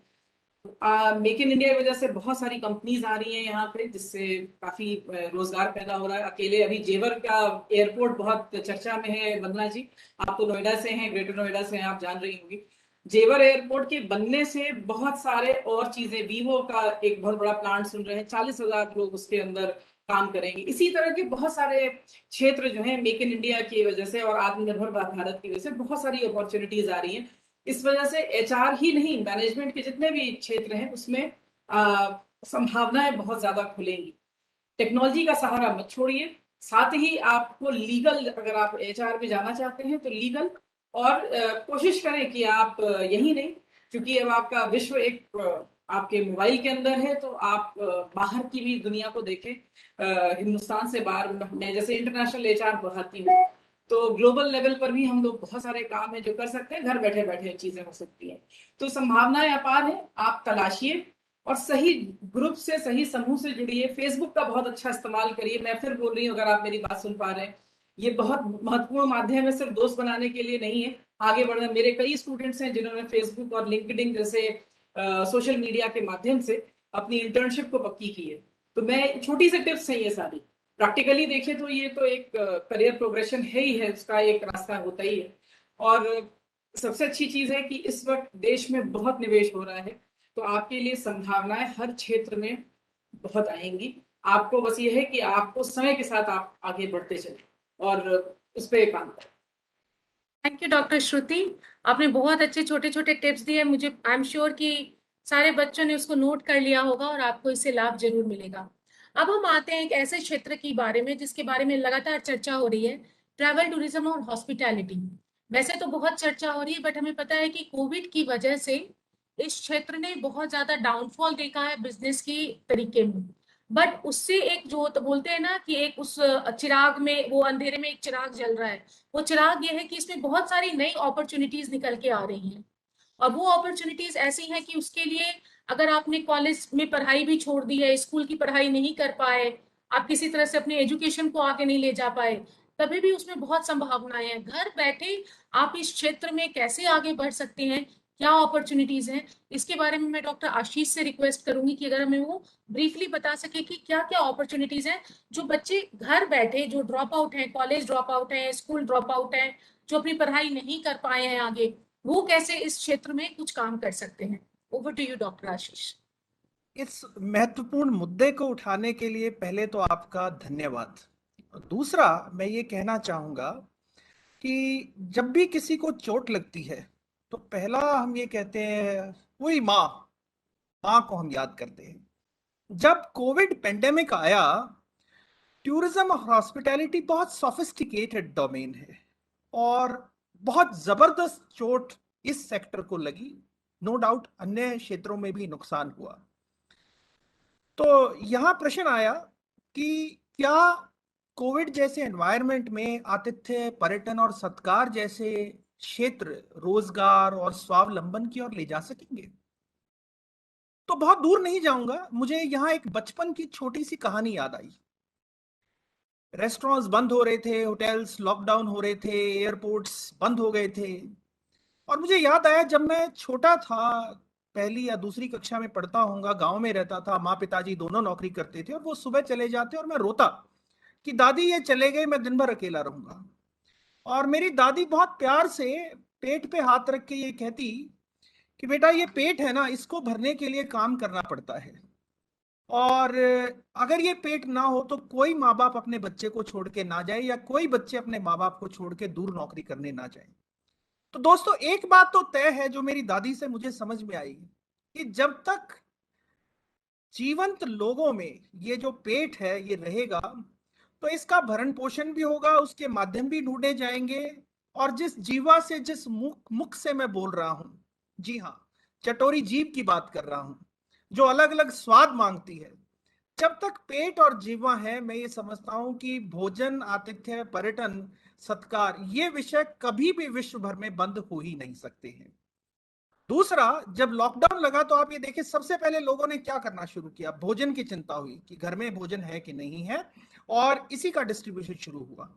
मेक इन इंडिया की वजह से बहुत सारी कंपनीज आ रही हैं यहाँ पे, जिससे काफी रोजगार पैदा हो रहा है। अकेले अभी जेवर का एयरपोर्ट बहुत चर्चा में है। वंदना जी, आप तो नोएडा से हैं, ग्रेटर नोएडा से हैं, आप जान रही होंगी। जेवर एयरपोर्ट के बनने से बहुत सारे और चीजें, वीवो का एक बहुत बड़ा प्लांट सुन रहे हैं, 40,000 लोग उसके अंदर काम करेंगे। इसी तरह के बहुत सारे क्षेत्र जो है मेक इन इंडिया की वजह से और आत्मनिर्भर भारत की वजह से बहुत सारी अपॉर्चुनिटीज आ रही हैं। इस वजह से एचआर ही नहीं, मैनेजमेंट के जितने भी क्षेत्र हैं उसमें संभावनाएं बहुत ज्यादा खुलेंगी। टेक्नोलॉजी का सहारा मत छोड़िए। साथ ही आपको लीगल, अगर आप एचआर में जाना चाहते हैं तो लीगल, और कोशिश करें कि आप यही नहीं, क्योंकि अब आपका विश्व एक आपके मोबाइल के अंदर है, तो आप बाहर की भी दुनिया को देखें। हिंदुस्तान से बाहर, मैं जैसे इंटरनेशनल एचआर पढ़ाती हूँ, तो ग्लोबल लेवल पर भी हम लोग बहुत सारे काम है जो कर सकते हैं, घर बैठे बैठे चीजें हो सकती हैं। तो संभावनाएं अपार है, आप तलाशिए और सही ग्रुप से, सही समूह से जुड़िए। फेसबुक का बहुत अच्छा इस्तेमाल करिए। मैं फिर बोल रही हूँ, अगर आप मेरी बात सुन पा रहे हैं, ये बहुत महत्वपूर्ण माध्यम है, सिर्फ दोस्त बनाने के लिए नहीं है, आगे बढ़ना। मेरे कई स्टूडेंट्स हैं जिन्होंने फेसबुक और लिंक्डइन जैसे सोशल मीडिया के माध्यम से अपनी इंटर्नशिप को पक्की की है। तो मैं, छोटी सी टिप्स हैं ये सारी, प्रैक्टिकली देखें तो ये तो एक करियर प्रोग्रेशन है ही है, उसका एक रास्ता होता ही है। और सबसे अच्छी चीज है कि इस वक्त देश में बहुत निवेश हो रहा है, तो आपके लिए संभावनाएं हर क्षेत्र में बहुत आएंगी। आपको बस ये है कि आपको समय के साथ आप आगे बढ़ते चले और उस पर काम करें। थैंक यू डॉक्टर श्रुति, आपने बहुत अच्छे छोटे छोटे टिप्स दिए मुझे। आई एम श्योर कि सारे बच्चों ने उसको नोट कर लिया होगा और आपको इससे लाभ जरूर मिलेगा। अब हम आते हैं एक ऐसे क्षेत्र के बारे में जिसके बारे में लगातार चर्चा हो रही है, ट्रैवल टूरिज्म और हॉस्पिटैलिटी। वैसे तो बहुत चर्चा हो रही है, बट हमें पता है कि कोविड की वजह से इस क्षेत्र ने बहुत ज्यादा डाउनफॉल देखा है बिजनेस की तरीके में। बट उससे एक, जो तो बोलते हैं ना कि एक उस चिराग में, वो अंधेरे में एक चिराग जल रहा है, वो चिराग ये है कि इसमें बहुत सारी नई अपॉर्चुनिटीज निकल के आ रही हैं। और वो अपॉर्चुनिटीज ऐसी हैं कि उसके लिए अगर आपने कॉलेज में पढ़ाई भी छोड़ दी है, स्कूल की पढ़ाई नहीं कर पाए, आप किसी तरह से अपने एजुकेशन को आगे नहीं ले जा पाए, तभी भी उसमें बहुत संभावनाएं हैं। घर बैठे आप इस क्षेत्र में कैसे आगे बढ़ सकते हैं, क्या अपॉर्चुनिटीज हैं, इसके बारे में मैं डॉक्टर आशीष से रिक्वेस्ट करूंगी कि अगर हमें वो ब्रीफली बता सके कि क्या क्या अपॉर्चुनिटीज हैं जो बच्चे घर बैठे, जो ड्रॉप आउट हैं, कॉलेज ड्रॉप आउट हैं, स्कूल ड्रॉप आउट हैं, जो अपनी पढ़ाई नहीं कर पाए हैं आगे, वो कैसे इस क्षेत्र में कुछ काम कर सकते हैं। ओवर टू यू डॉक्टर आशीष। इस महत्वपूर्ण मुद्दे को उठाने के लिए पहले तो आपका धन्यवाद। दूसरा, मैं ये कहना चाहूंगा कि जब भी किसी को चोट लगती है तो पहला हम ये कहते हैं, वही माँ को हम याद करते हैं। जब कोविड पेंडेमिक आया, टूरिज्म और हॉस्पिटैलिटी बहुत सोफिस्टिकेटेड डोमेन है और बहुत जबरदस्त चोट इस सेक्टर को लगी। नो डाउट अन्य क्षेत्रों में भी नुकसान हुआ। तो यहां प्रश्न आया कि क्या कोविड जैसे एनवायरनमेंट में आतिथ्य, पर्यटन और सत्कार जैसे क्षेत्र रोजगार और स्वावलंबन की ओर ले जा सकेंगे? तो बहुत दूर नहीं जाऊंगा, मुझे यहाँ एक बचपन की छोटी सी कहानी याद आई। रेस्टोरेंट्स बंद हो रहे थे, होटल्स लॉकडाउन हो रहे थे, एयरपोर्ट्स बंद हो गए थे। और मुझे याद आया, जब मैं छोटा था, पहली या दूसरी कक्षा में पढ़ता होऊंगा, गांव में रहता था, माँ पिताजी दोनों नौकरी करते थे और वो सुबह चले जाते और मैं रोता कि दादी ये चले गए, मैं दिन भर अकेला रहूंगा। और मेरी दादी बहुत प्यार से पेट पे हाथ रख के ये कहती कि बेटा, ये पेट है ना, इसको भरने के लिए काम करना पड़ता है, और अगर ये पेट ना हो तो कोई माँ बाप अपने बच्चे को छोड़ के ना जाए, या कोई बच्चे अपने माँ बाप को छोड़ के दूर नौकरी करने ना जाए। तो दोस्तों, एक बात तो तय है जो मेरी दादी से मुझे समझ में आई, कि जब तक जीवंत लोगों में ये जो पेट है ये रहेगा, तो इसका भरण पोषण भी होगा, उसके माध्यम भी ढूंढे जाएंगे। और जिस जीवा से, जिस मुख से मैं बोल रहा हूं, जी हाँ, चटोरी जीव की बात कर रहा हूं, जो अलग अलग स्वाद मांगती है, जब तक पेट और जीवा है, मैं ये समझता हूं कि भोजन, आतिथ्य, पर्यटन, सत्कार, ये विषय कभी भी विश्व भर में बंद हो ही नहीं सकते हैं। दूसरा, जब लॉकडाउन लगा तो आप ये देखिए सबसे पहले लोगों ने क्या करना शुरू किया, भोजन की चिंता हुई कि घर में भोजन है कि नहीं है, और इसी का डिस्ट्रीब्यूशन शुरू हुआ।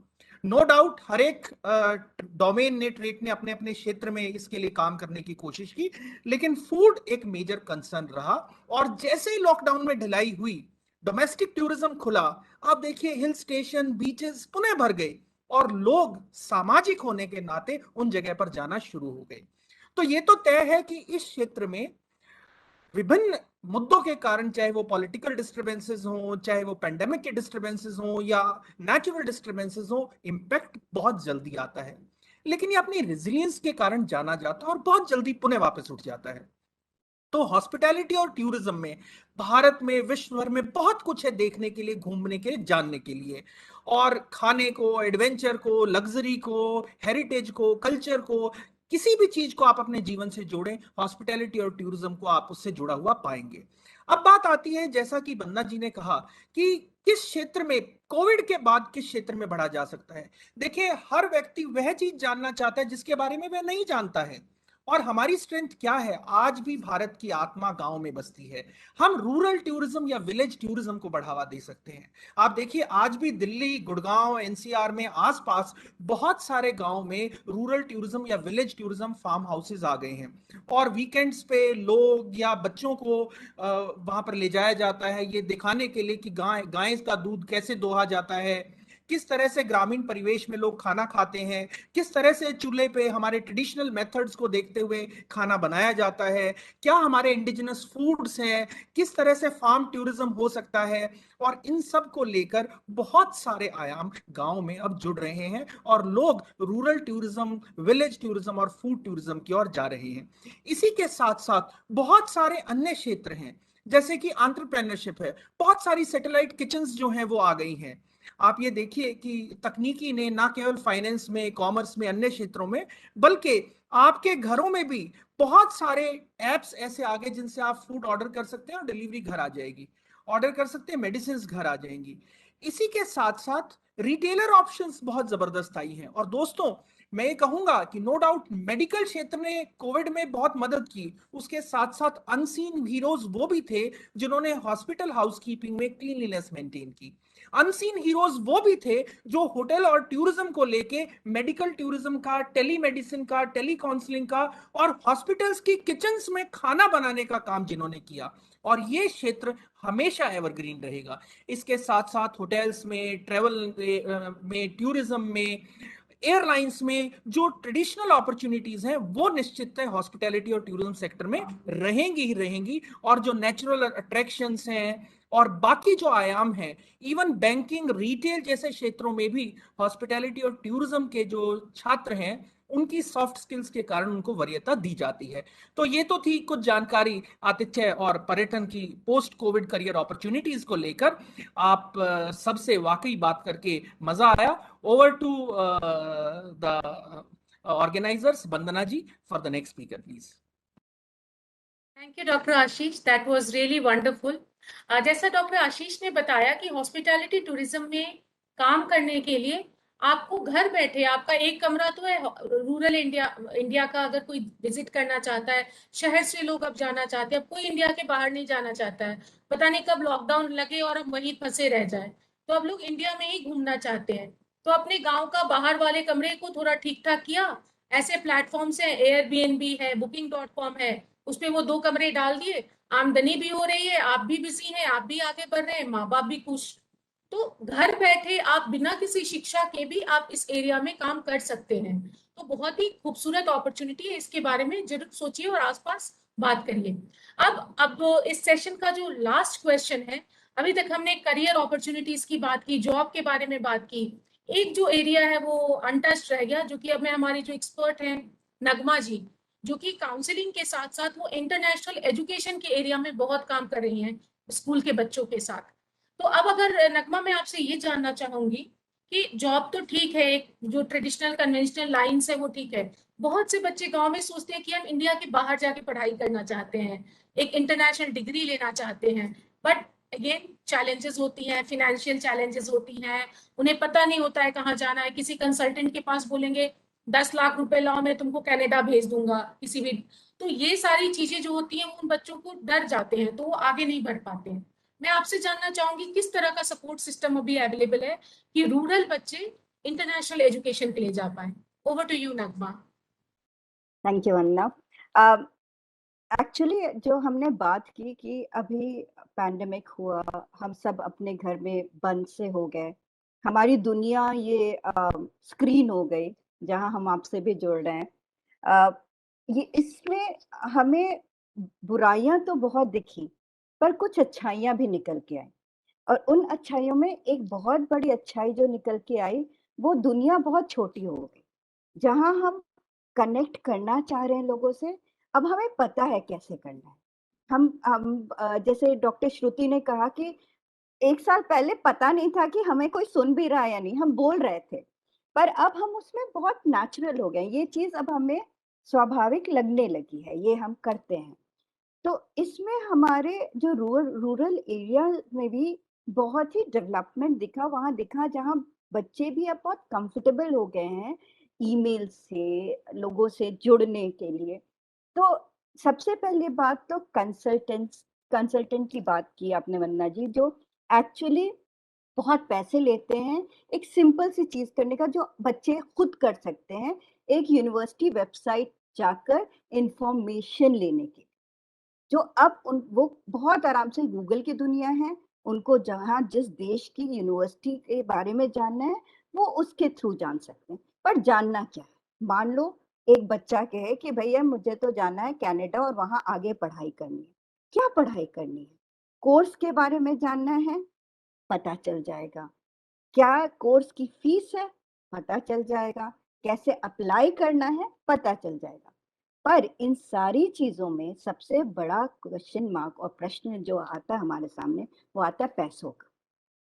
नो डाउट हर एक डोमेन ने, ट्रेड ने अपने अपने क्षेत्र में इसके लिए काम करने की कोशिश की, लेकिन फूड एक मेजर कंसर्न रहा। और जैसे ही लॉकडाउन में ढिलाई हुई, डोमेस्टिक टूरिज्म खुला, आप देखिए हिल स्टेशन, बीचेस पुनः भर गए और लोग सामाजिक होने के नाते उन जगह पर जाना शुरू हो गए। तो ये तो तय है कि इस क्षेत्र में विभिन्न मुद्दों के कारण, चाहे वो पॉलिटिकल डिस्टर्बेंसेस हो, चाहे वो पेंडेमिक के डिस्टर्बेंसेस हो या नेचुरल डिस्टर्बेंसेस हो, इम्पैक्ट बहुत जल्दी आता है, लेकिन ये अपनी रेजिलियंस के कारण जाना जाता है और बहुत जल्दी पुनः वापस उठ जाता है। तो हॉस्पिटैलिटी और टूरिज्म में भारत में, विश्व भर में बहुत कुछ है देखने के लिए, घूमने के लिए, जानने के लिए, और खाने को, एडवेंचर को, लग्जरी को, हेरिटेज को, कल्चर को, किसी भी चीज को आप अपने जीवन से जोड़ें, हॉस्पिटैलिटी और टूरिज्म को आप उससे जुड़ा हुआ पाएंगे। अब बात आती है, जैसा कि बंदना जी ने कहा, कि किस क्षेत्र में, कोविड के बाद किस क्षेत्र में बढ़ा जा सकता है। देखिए, हर व्यक्ति वह चीज जानना चाहता है जिसके बारे में वह नहीं जानता है। और हमारी स्ट्रेंथ क्या है, आज भी भारत की आत्मा गांव में बसती है। हम रूरल टूरिज्म या विलेज टूरिज्म को बढ़ावा दे सकते हैं। आप देखिए, आज भी दिल्ली, गुड़गांव, एनसीआर में आसपास बहुत सारे गांव में रूरल टूरिज्म या विलेज टूरिज्म फार्म हाउसेज आ गए हैं, और वीकेंड्स पे लोग या बच्चों को वहां पर ले जाया जाता है, ये दिखाने के लिए कि गाय का दूध कैसे दोहा जाता है, किस तरह से ग्रामीण परिवेश में लोग खाना खाते हैं, किस तरह से चूल्हे पे हमारे ट्रेडिशनल मेथड्स को देखते हुए खाना बनाया जाता है, क्या हमारे इंडिजिनस फूड्स हैं, किस तरह से फार्म टूरिज्म हो सकता है। और इन सब को लेकर बहुत सारे आयाम गांव में अब जुड़ रहे हैं, और लोग रूरल टूरिज्म, विलेज टूरिज्म और फूड टूरिज्म की ओर जा रहे हैं। इसी के साथ साथ बहुत सारे अन्य क्षेत्र हैं, जैसे कि एंटरप्रेन्योरशिप है, बहुत सारी सैटेलाइट किचन्स जो हैं वो आ गई हैं। आप ये देखिए कि तकनीकी ने ना केवल फाइनेंस में, कॉमर्स में, अन्य क्षेत्रों में, बल्कि आपके घरों में भी बहुत सारे एप्स ऐसे आ गए जिनसे आप फूड ऑर्डर कर सकते हैं और डिलीवरी घर आ जाएगी, ऑर्डर कर सकते हैं, मेडिसिन घर आ जाएंगी। इसी के साथ साथ रिटेलर ऑप्शंस बहुत जबरदस्त आई हैं। और दोस्तों, मैं ये कहूंगा कि नो डाउट मेडिकल क्षेत्र ने कोविड में बहुत मदद की, उसके साथ साथ अनसीन हीरोज वो भी थे जिन्होंने हॉस्पिटल हाउसकीपिंग में क्लीनलीनेस मेंटेन की। अनसीन हीरोज वो भी थे जो होटल और टूरिज्म को लेके मेडिकल टूरिज्म का, टेलीमेडिसिन का, टेली काउंसलिंग का और हॉस्पिटल्स की किचन्स में खाना बनाने का काम जिन्होंने किया। और ये क्षेत्र हमेशा एवरग्रीन रहेगा। इसके साथ साथ होटल्स में, ट्रेवल में, टूरिज्म में, एयरलाइंस में जो ट्रेडिशनल अपॉर्चुनिटीज हैं वो निश्चित है हॉस्पिटैलिटी और टूरिज्म सेक्टर में रहेंगी ही रहेंगी। और जो नेचुरल अट्रैक्शंस हैं और बाकी जो आयाम हैं, इवन बैंकिंग, रिटेल जैसे क्षेत्रों में भी हॉस्पिटैलिटी और टूरिज्म के जो छात्र हैं उनकी सॉफ्ट स्किल्स के कारण उनको वरीयता दी जाती है। तो ये तो थी कुछ जानकारी आतिथ्य और पर्यटन की पोस्ट कोविड करियर अपॉर्चुनिटीज को लेकर। आप सबसे वाकई बात करके मजा आया। Over to the organisers, Vandana ji, for the next speaker please. Thank you doctor Ashish, that was really wonderful. जैसा डॉक्टर आशीष ने बताया कि हॉस्पिटैलिटी टूरिज्म में काम करने के लिए आपको घर बैठे, आपका एक कमरा तो है, रूरल इंडिया का अगर कोई विजिट करना चाहता है, शहर से लोग अब जाना चाहते हैं, अब कोई इंडिया के बाहर नहीं जाना चाहता है, पता नहीं कब लॉकडाउन लगे और हम वहीं फंसे रह जाए, तो अब लोग इंडिया में ही घूमना चाहते हैं। तो अपने गाँव का बाहर वाले कमरे को थोड़ा ठीक ठाक किया, ऐसे प्लेटफॉर्म्स है, एयरबीएनबी है, booking.com है, उसपे वो 2 कमरे डाल दिए, आमदनी भी हो रही है, आप भी बिजी हैं, आप भी आगे बढ़ रहे हैं, माँ बाप भी खुश। तो घर बैठे आप बिना किसी शिक्षा के भी आप इस एरिया में काम कर सकते हैं। तो बहुत ही खूबसूरत अपॉर्चुनिटी है, इसके बारे में जरूर सोचिए और आसपास बात करिए। अब इस सेशन का जो लास्ट क्वेश्चन है, अभी तक हमने करियर अपॉर्चुनिटीज की बात की, जॉब के बारे में बात की, एक जो एरिया है वो अनटच्ड रह गया, जो कि अब मैं हमारी जो एक्सपर्ट हैं नगमा जी, जो कि काउंसलिंग के साथ साथ वो इंटरनेशनल एजुकेशन के एरिया में बहुत काम कर रही हैं स्कूल के बच्चों के साथ। तो अब अगर नगमा, मैं आपसे ये जानना चाहूंगी कि जॉब तो ठीक है, एक जो ट्रेडिशनल कन्वेंशनल लाइंस है वो ठीक है, बहुत से बच्चे गांव में सोचते हैं कि हम इंडिया के बाहर जाके पढ़ाई करना चाहते हैं, एक इंटरनेशनल डिग्री लेना चाहते हैं, बट ये चैलेंजेस होती हैं, फाइनेंशियल चैलेंजेस होती हैं, उन्हें पता नहीं होता है कहाँ जाना है, किसी कंसल्टेंट के पास बोलेंगे 10 लाख रुपए लाओ मैं तुमको कनाडा भेज दूंगा किसी भी। तो ये सारी चीजें जो होती हैं उन बच्चों को डर जाते हैं, तो वो आगे नहीं बढ़ पाते हैं। मैं आपसे जानना चाहूंगी किस तरह का सपोर्ट सिस्टम अभी अवेलेबल है कि रूरल बच्चे इंटरनेशनल एजुकेशन के लिए जा पाए। Over to you Nagma. Thank you Vandana. Actually जो हमने बात की कि अभी पैंडेमिक हुआ, हम सब अपने घर में बंद से हो गए, हमारी दुनिया ये स्क्रीन हो गई जहां हम आपसे भी जुड़ रहे हैं। ये इसमें हमें बुराइयां तो बहुत दिखी, पर कुछ अच्छाइयां भी निकल के आई, और उन अच्छाइयों में एक बहुत बड़ी अच्छाई जो निकल के आई, वो दुनिया बहुत छोटी हो गई। जहां हम कनेक्ट करना चाह रहे हैं लोगों से, अब हमें पता है कैसे करना है। हम जैसे डॉक्टर श्रुति ने कहा कि 1 साल पहले पता नहीं था कि हमें कोई सुन भी रहा है या नहीं, हम बोल रहे थे, पर अब हम उसमें बहुत नेचुरल हो गए। ये चीज़ अब हमें स्वाभाविक लगने लगी है, ये हम करते हैं। तो इसमें हमारे जो रूरल एरिया में भी बहुत ही डेवलपमेंट दिखा, वहाँ दिखा जहाँ बच्चे भी अब बहुत कंफर्टेबल हो गए हैं ईमेल से, लोगों से जुड़ने के लिए। तो सबसे पहली बात तो कंसल्टेंट की बात की आपने वंदना जी, जो एक्चुअली बहुत पैसे लेते हैं एक सिंपल सी चीज करने का, जो बच्चे खुद कर सकते हैं, एक यूनिवर्सिटी वेबसाइट जाकर इंफॉर्मेशन लेने की। जो अब उन वो बहुत आराम से, गूगल की दुनिया है, उनको जहाँ जिस देश की यूनिवर्सिटी के बारे में जानना है वो उसके थ्रू जान सकते हैं। पर जानना क्या है, मान लो एक बच्चा कहे कि भैया मुझे तो जाना है कनाडा और वहाँ आगे पढ़ाई करनी है। क्या पढ़ाई करनी है? कोर्स के बारे में जानना है, पता चल जाएगा। क्या कोर्स की फीस है, पता चल जाएगा। कैसे अप्लाई करना है, पता चल जाएगा। पर इन सारी चीजों में सबसे बड़ा क्वेश्चन मार्क और प्रश्न जो आता है हमारे सामने, वो आता है पैसों का,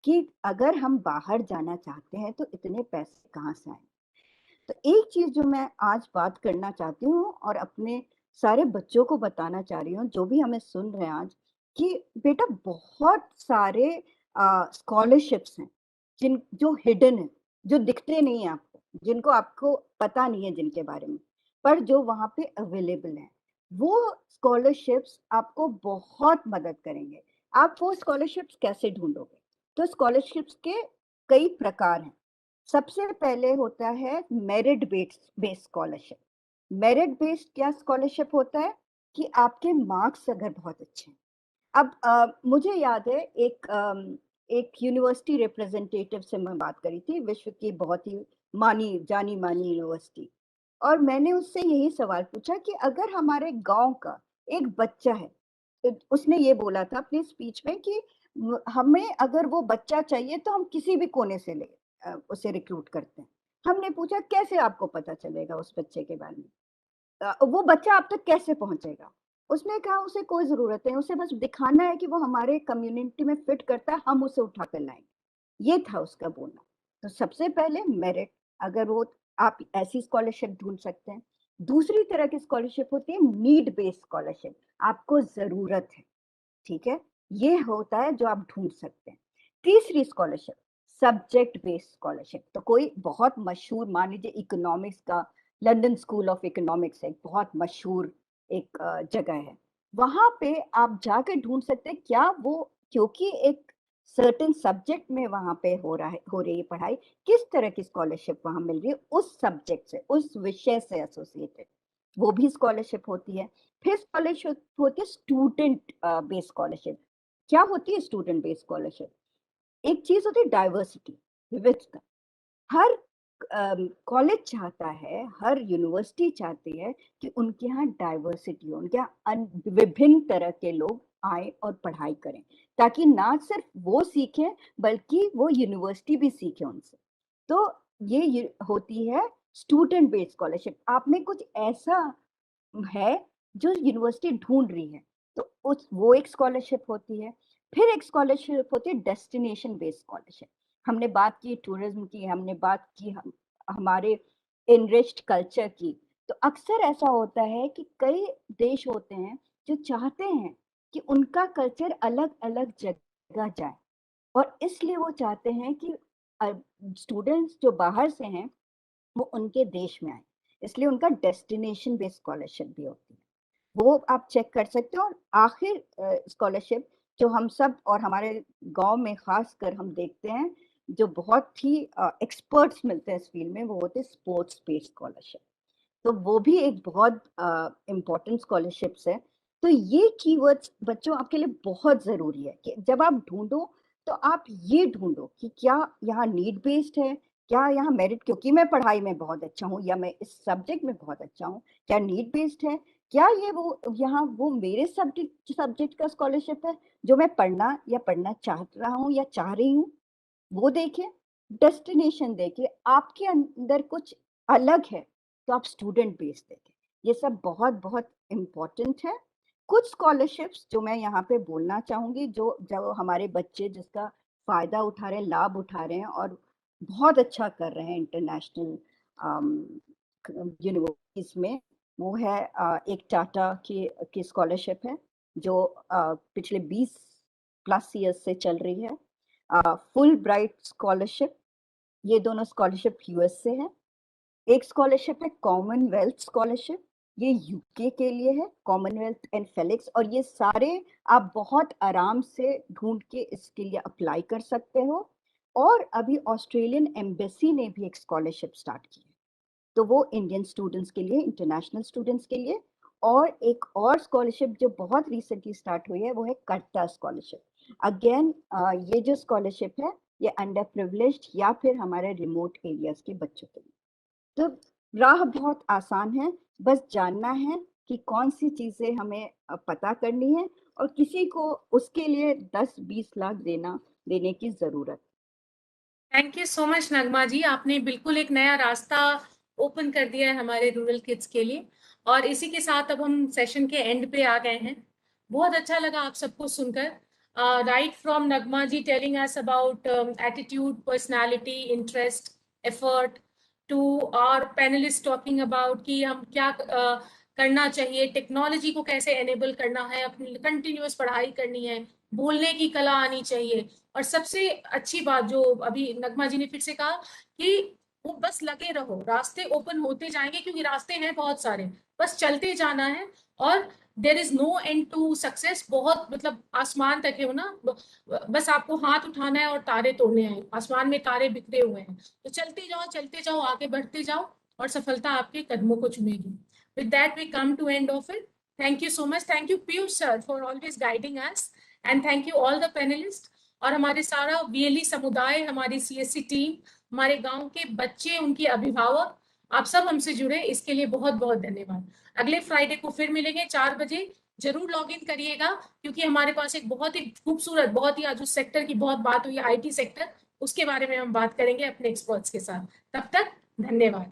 कि अगर हम बाहर जाना चाहते हैं तो इतने पैसे कहाँ से आए। तो एक चीज जो मैं आज बात करना चाहती हूँ और अपने सारे बच्चों को बताना चाह रही हूँ, जो भी हमें सुन रहे हैं आज, कि बेटा बहुत सारे स्कॉलरशिप्स हैं जिन जो हिडन है, जो दिखते नहीं है आपको, जिनको आपको पता नहीं है जिनके बारे में, पर जो वहाँ पे अवेलेबल है। वो स्कॉलरशिप्स आपको बहुत मदद करेंगे। आप वो स्कॉलरशिप्स कैसे ढूंढोगे? तो स्कॉलरशिप्स के कई प्रकार हैं। सबसे पहले होता है merit based scholarship. Merit based क्या स्कॉलरशिप होता है कि आपके मार्क्स अगर बहुत अच्छे हैं। अब मुझे याद है एक यूनिवर्सिटी रिप्रेजेंटेटिव से मैं बात करी थी, विश्व की बहुत ही जानी मानी यूनिवर्सिटी, और मैंने उससे यही सवाल पूछा कि अगर हमारे गांव का एक बच्चा है, तो उसने ये बोला था अपनी स्पीच में कि हमें अगर वो बच्चा चाहिए तो हम किसी भी कोने से उसे रिक्रूट करते हैं। हमने पूछा कैसे आपको पता चलेगा उस बच्चे के बारे में, वो बच्चा आप तक कैसे पहुंचेगा? उसने कहा उसे कोई जरूरत नहीं, उसे बस दिखाना है कि वो हमारे कम्युनिटी में फिट करता है, हम उसे उठा कर लाएंगे। ये था उसका बोलना। तो सबसे पहले मेरिट, अगर वो आप ऐसी स्कॉलरशिप ढूंढ सकते हैं। दूसरी तरह की स्कॉलरशिप होती है नीड बेस्ड स्कॉलरशिप, आपको जरूरत है, ठीक है, ये होता है जो आप ढूंढ सकते हैं। तीसरी स्कॉलरशिप सब्जेक्ट बेस्ड स्कॉलरशिप, तो कोई बहुत मशहूर, मान लीजिए इकोनॉमिक्स का लंदन स्कूल ऑफ इकोनॉमिक्स है, बहुत मशहूर एक जगह है, वहां पे आप जाकर ढूंढ सकते हैं क्या वो, क्योंकि एक सर्टेन सब्जेक्ट में वहां पे हो रही है पढ़ाई, किस तरह की स्कॉलरशिप वहां मिल रही है उस सब्जेक्ट से, उस विषय से एसोसिएटेड, वो भी स्कॉलरशिप होती है। फिर स्कॉलरशिप होती है स्टूडेंट बेस्ड स्कॉलरशिप। क्या होती है स्टूडेंट बेस्ड स्कॉलरशिप? एक चीज होती है डाइवर्सिटी, विविधता। हर कॉलेज चाहता है, हर यूनिवर्सिटी चाहती है कि उनके यहाँ डाइवर्सिटी हो, उनके यहाँ विभिन्न तरह के लोग आए और पढ़ाई करें, ताकि ना सिर्फ वो सीखें बल्कि वो यूनिवर्सिटी भी सीखे उनसे। तो ये होती है स्टूडेंट बेस्ड स्कॉलरशिप। आप में कुछ ऐसा है जो यूनिवर्सिटी ढूंढ रही है, तो उस वो एक स्कॉलरशिप होती है। फिर एक स्कॉलरशिप होती है डेस्टिनेशन बेस्ड स्कॉलरशिप। हमने बात की टूरिज्म की, हमने बात की हमारे इनरिच्ड कल्चर की। तो अक्सर ऐसा होता है कि कई देश होते हैं जो चाहते हैं कि उनका कल्चर अलग अलग जगह जाए, और इसलिए वो चाहते हैं कि स्टूडेंट्स जो बाहर से हैं वो उनके देश में आए। इसलिए उनका डेस्टिनेशन बेस्ड स्कॉलरशिप भी होती है, वो आप चेक कर सकते हो। और आखिर स्कॉलरशिप जो हम सब और हमारे गांव में खासकर हम देखते हैं, जो बहुत ही एक्सपर्ट्स मिलते हैं इस फील्ड में, वो होते हैं स्पोर्ट्स बेस्ड स्कॉलरशिप। तो वो भी एक बहुत इम्पोर्टेंट स्कॉलरशिप्स है। तो ये कीवर्ड्स बच्चों आपके लिए बहुत ज़रूरी है कि जब आप ढूंढो तो आप ये ढूंढो कि क्या यहाँ नीड बेस्ड है, क्या यहाँ मेरिट, क्योंकि मैं पढ़ाई में बहुत अच्छा हूँ या मैं इस सब्जेक्ट में बहुत अच्छा हूँ, क्या नीड बेस्ड है, क्या ये वो यहाँ वो मेरे सब्जेक्ट का स्कॉलरशिप है जो मैं पढ़ना या पढ़ना चाह रहा हूँ या चाह रही हूँ, वो देखें। डेस्टिनेशन देखें, आपके अंदर कुछ अलग है तो आप स्टूडेंट बेस देखें। ये सब बहुत बहुत इम्पोर्टेंट है। कुछ स्कॉलरशिप्स जो मैं यहाँ पे बोलना चाहूंगी, जो हमारे बच्चे जिसका फायदा उठा रहे हैं, लाभ उठा रहे हैं और बहुत अच्छा कर रहे हैं इंटरनेशनल यूनिवर्सिटीज में, वो है एक टाटा की स्कॉलरशिप है जो पिछले 20+ ईयर्स से चल रही है। फुल ब्राइट स्कॉलरशिप, ये दोनों स्कॉलरशिप यूएस से है। एक स्कॉलरशिप है कॉमनवेल्थ स्कॉलरशिप, ये यूके के लिए है, कॉमनवेल्थ एंड फेलिक्स, और ये सारे आप बहुत आराम से ढूंढ के इसके लिए अप्लाई कर सकते हो। और अभी ऑस्ट्रेलियन एम्बेसी ने भी एक स्कॉलरशिप स्टार्ट की है, तो वो इंडियन स्टूडेंट्स के लिए, इंटरनेशनल स्टूडेंट्स के लिए। और एक और स्कॉलरशिप जो बहुत रिसेंटली स्टार्ट हुई है वो है कट्टा स्कॉलरशिप। अगेन ये जो स्कॉलरशिप है ये अंडर प्रिविलेज्ड या फिर हमारे रिमोट एरियाज के बच्चों के लिए। तो राह बहुत आसान है, बस जानना है कि कौन सी चीजें हमें पता करनी है और किसी को उसके लिए 10-20 लाख देने की जरूरत। थैंक यू सो मच नगमा जी, आपने बिल्कुल एक नया रास्ता ओपन कर दिया है हमारे रूरल किड्स के लिए। और इसी के साथ अब हम सेशन के एंड पे आ गए हैं। बहुत अच्छा लगा आप सबको सुनकर, right from Nagma ji telling us about attitude, personality, interest, effort, to our panellist talking about कि हम क्या करना चाहिए, टेक्नोलॉजी को कैसे एनेबल करना है, अपनी कंटिन्यूअस पढ़ाई करनी है, बोलने की कला आनी चाहिए। और सबसे अच्छी बात जो अभी नगमा जी ने फिर से कहा कि वो बस लगे रहो, रास्ते ओपन होते जाएंगे क्योंकि रास्ते हैं बहुत सारे, बस चलते जाना है। और there is no end to success, बहुत मतलब आसमान तक है ना, बस आपको हाथ उठाना है और तारे तोड़ने हैं, आसमान में तारे बिखरे हुए हैं, तो चलते जाओ, आगे बढ़ते जाओ और सफलता आपके कदमों को चूमेगी। With that we come to end of it. Thank you so much, thank you Piyush sir for always guiding us, and thank you all the panelist और हमारे सारा वीएलई समुदाय, हमारी सीएससी टीम, हमारे गांव के बच्चे, उनके अभिभावक, आप सब हमसे जुड़े, इसके लिए बहुत बहुत धन्यवाद। अगले फ्राइडे को फिर मिलेंगे 4 बजे, जरूर लॉग इन करिएगा क्योंकि हमारे पास एक बहुत ही खूबसूरत, बहुत ही आज उस सेक्टर की बहुत बात हुई, आईटी सेक्टर, उसके बारे में हम बात करेंगे अपने एक्सपर्ट्स के साथ। तब तक धन्यवाद।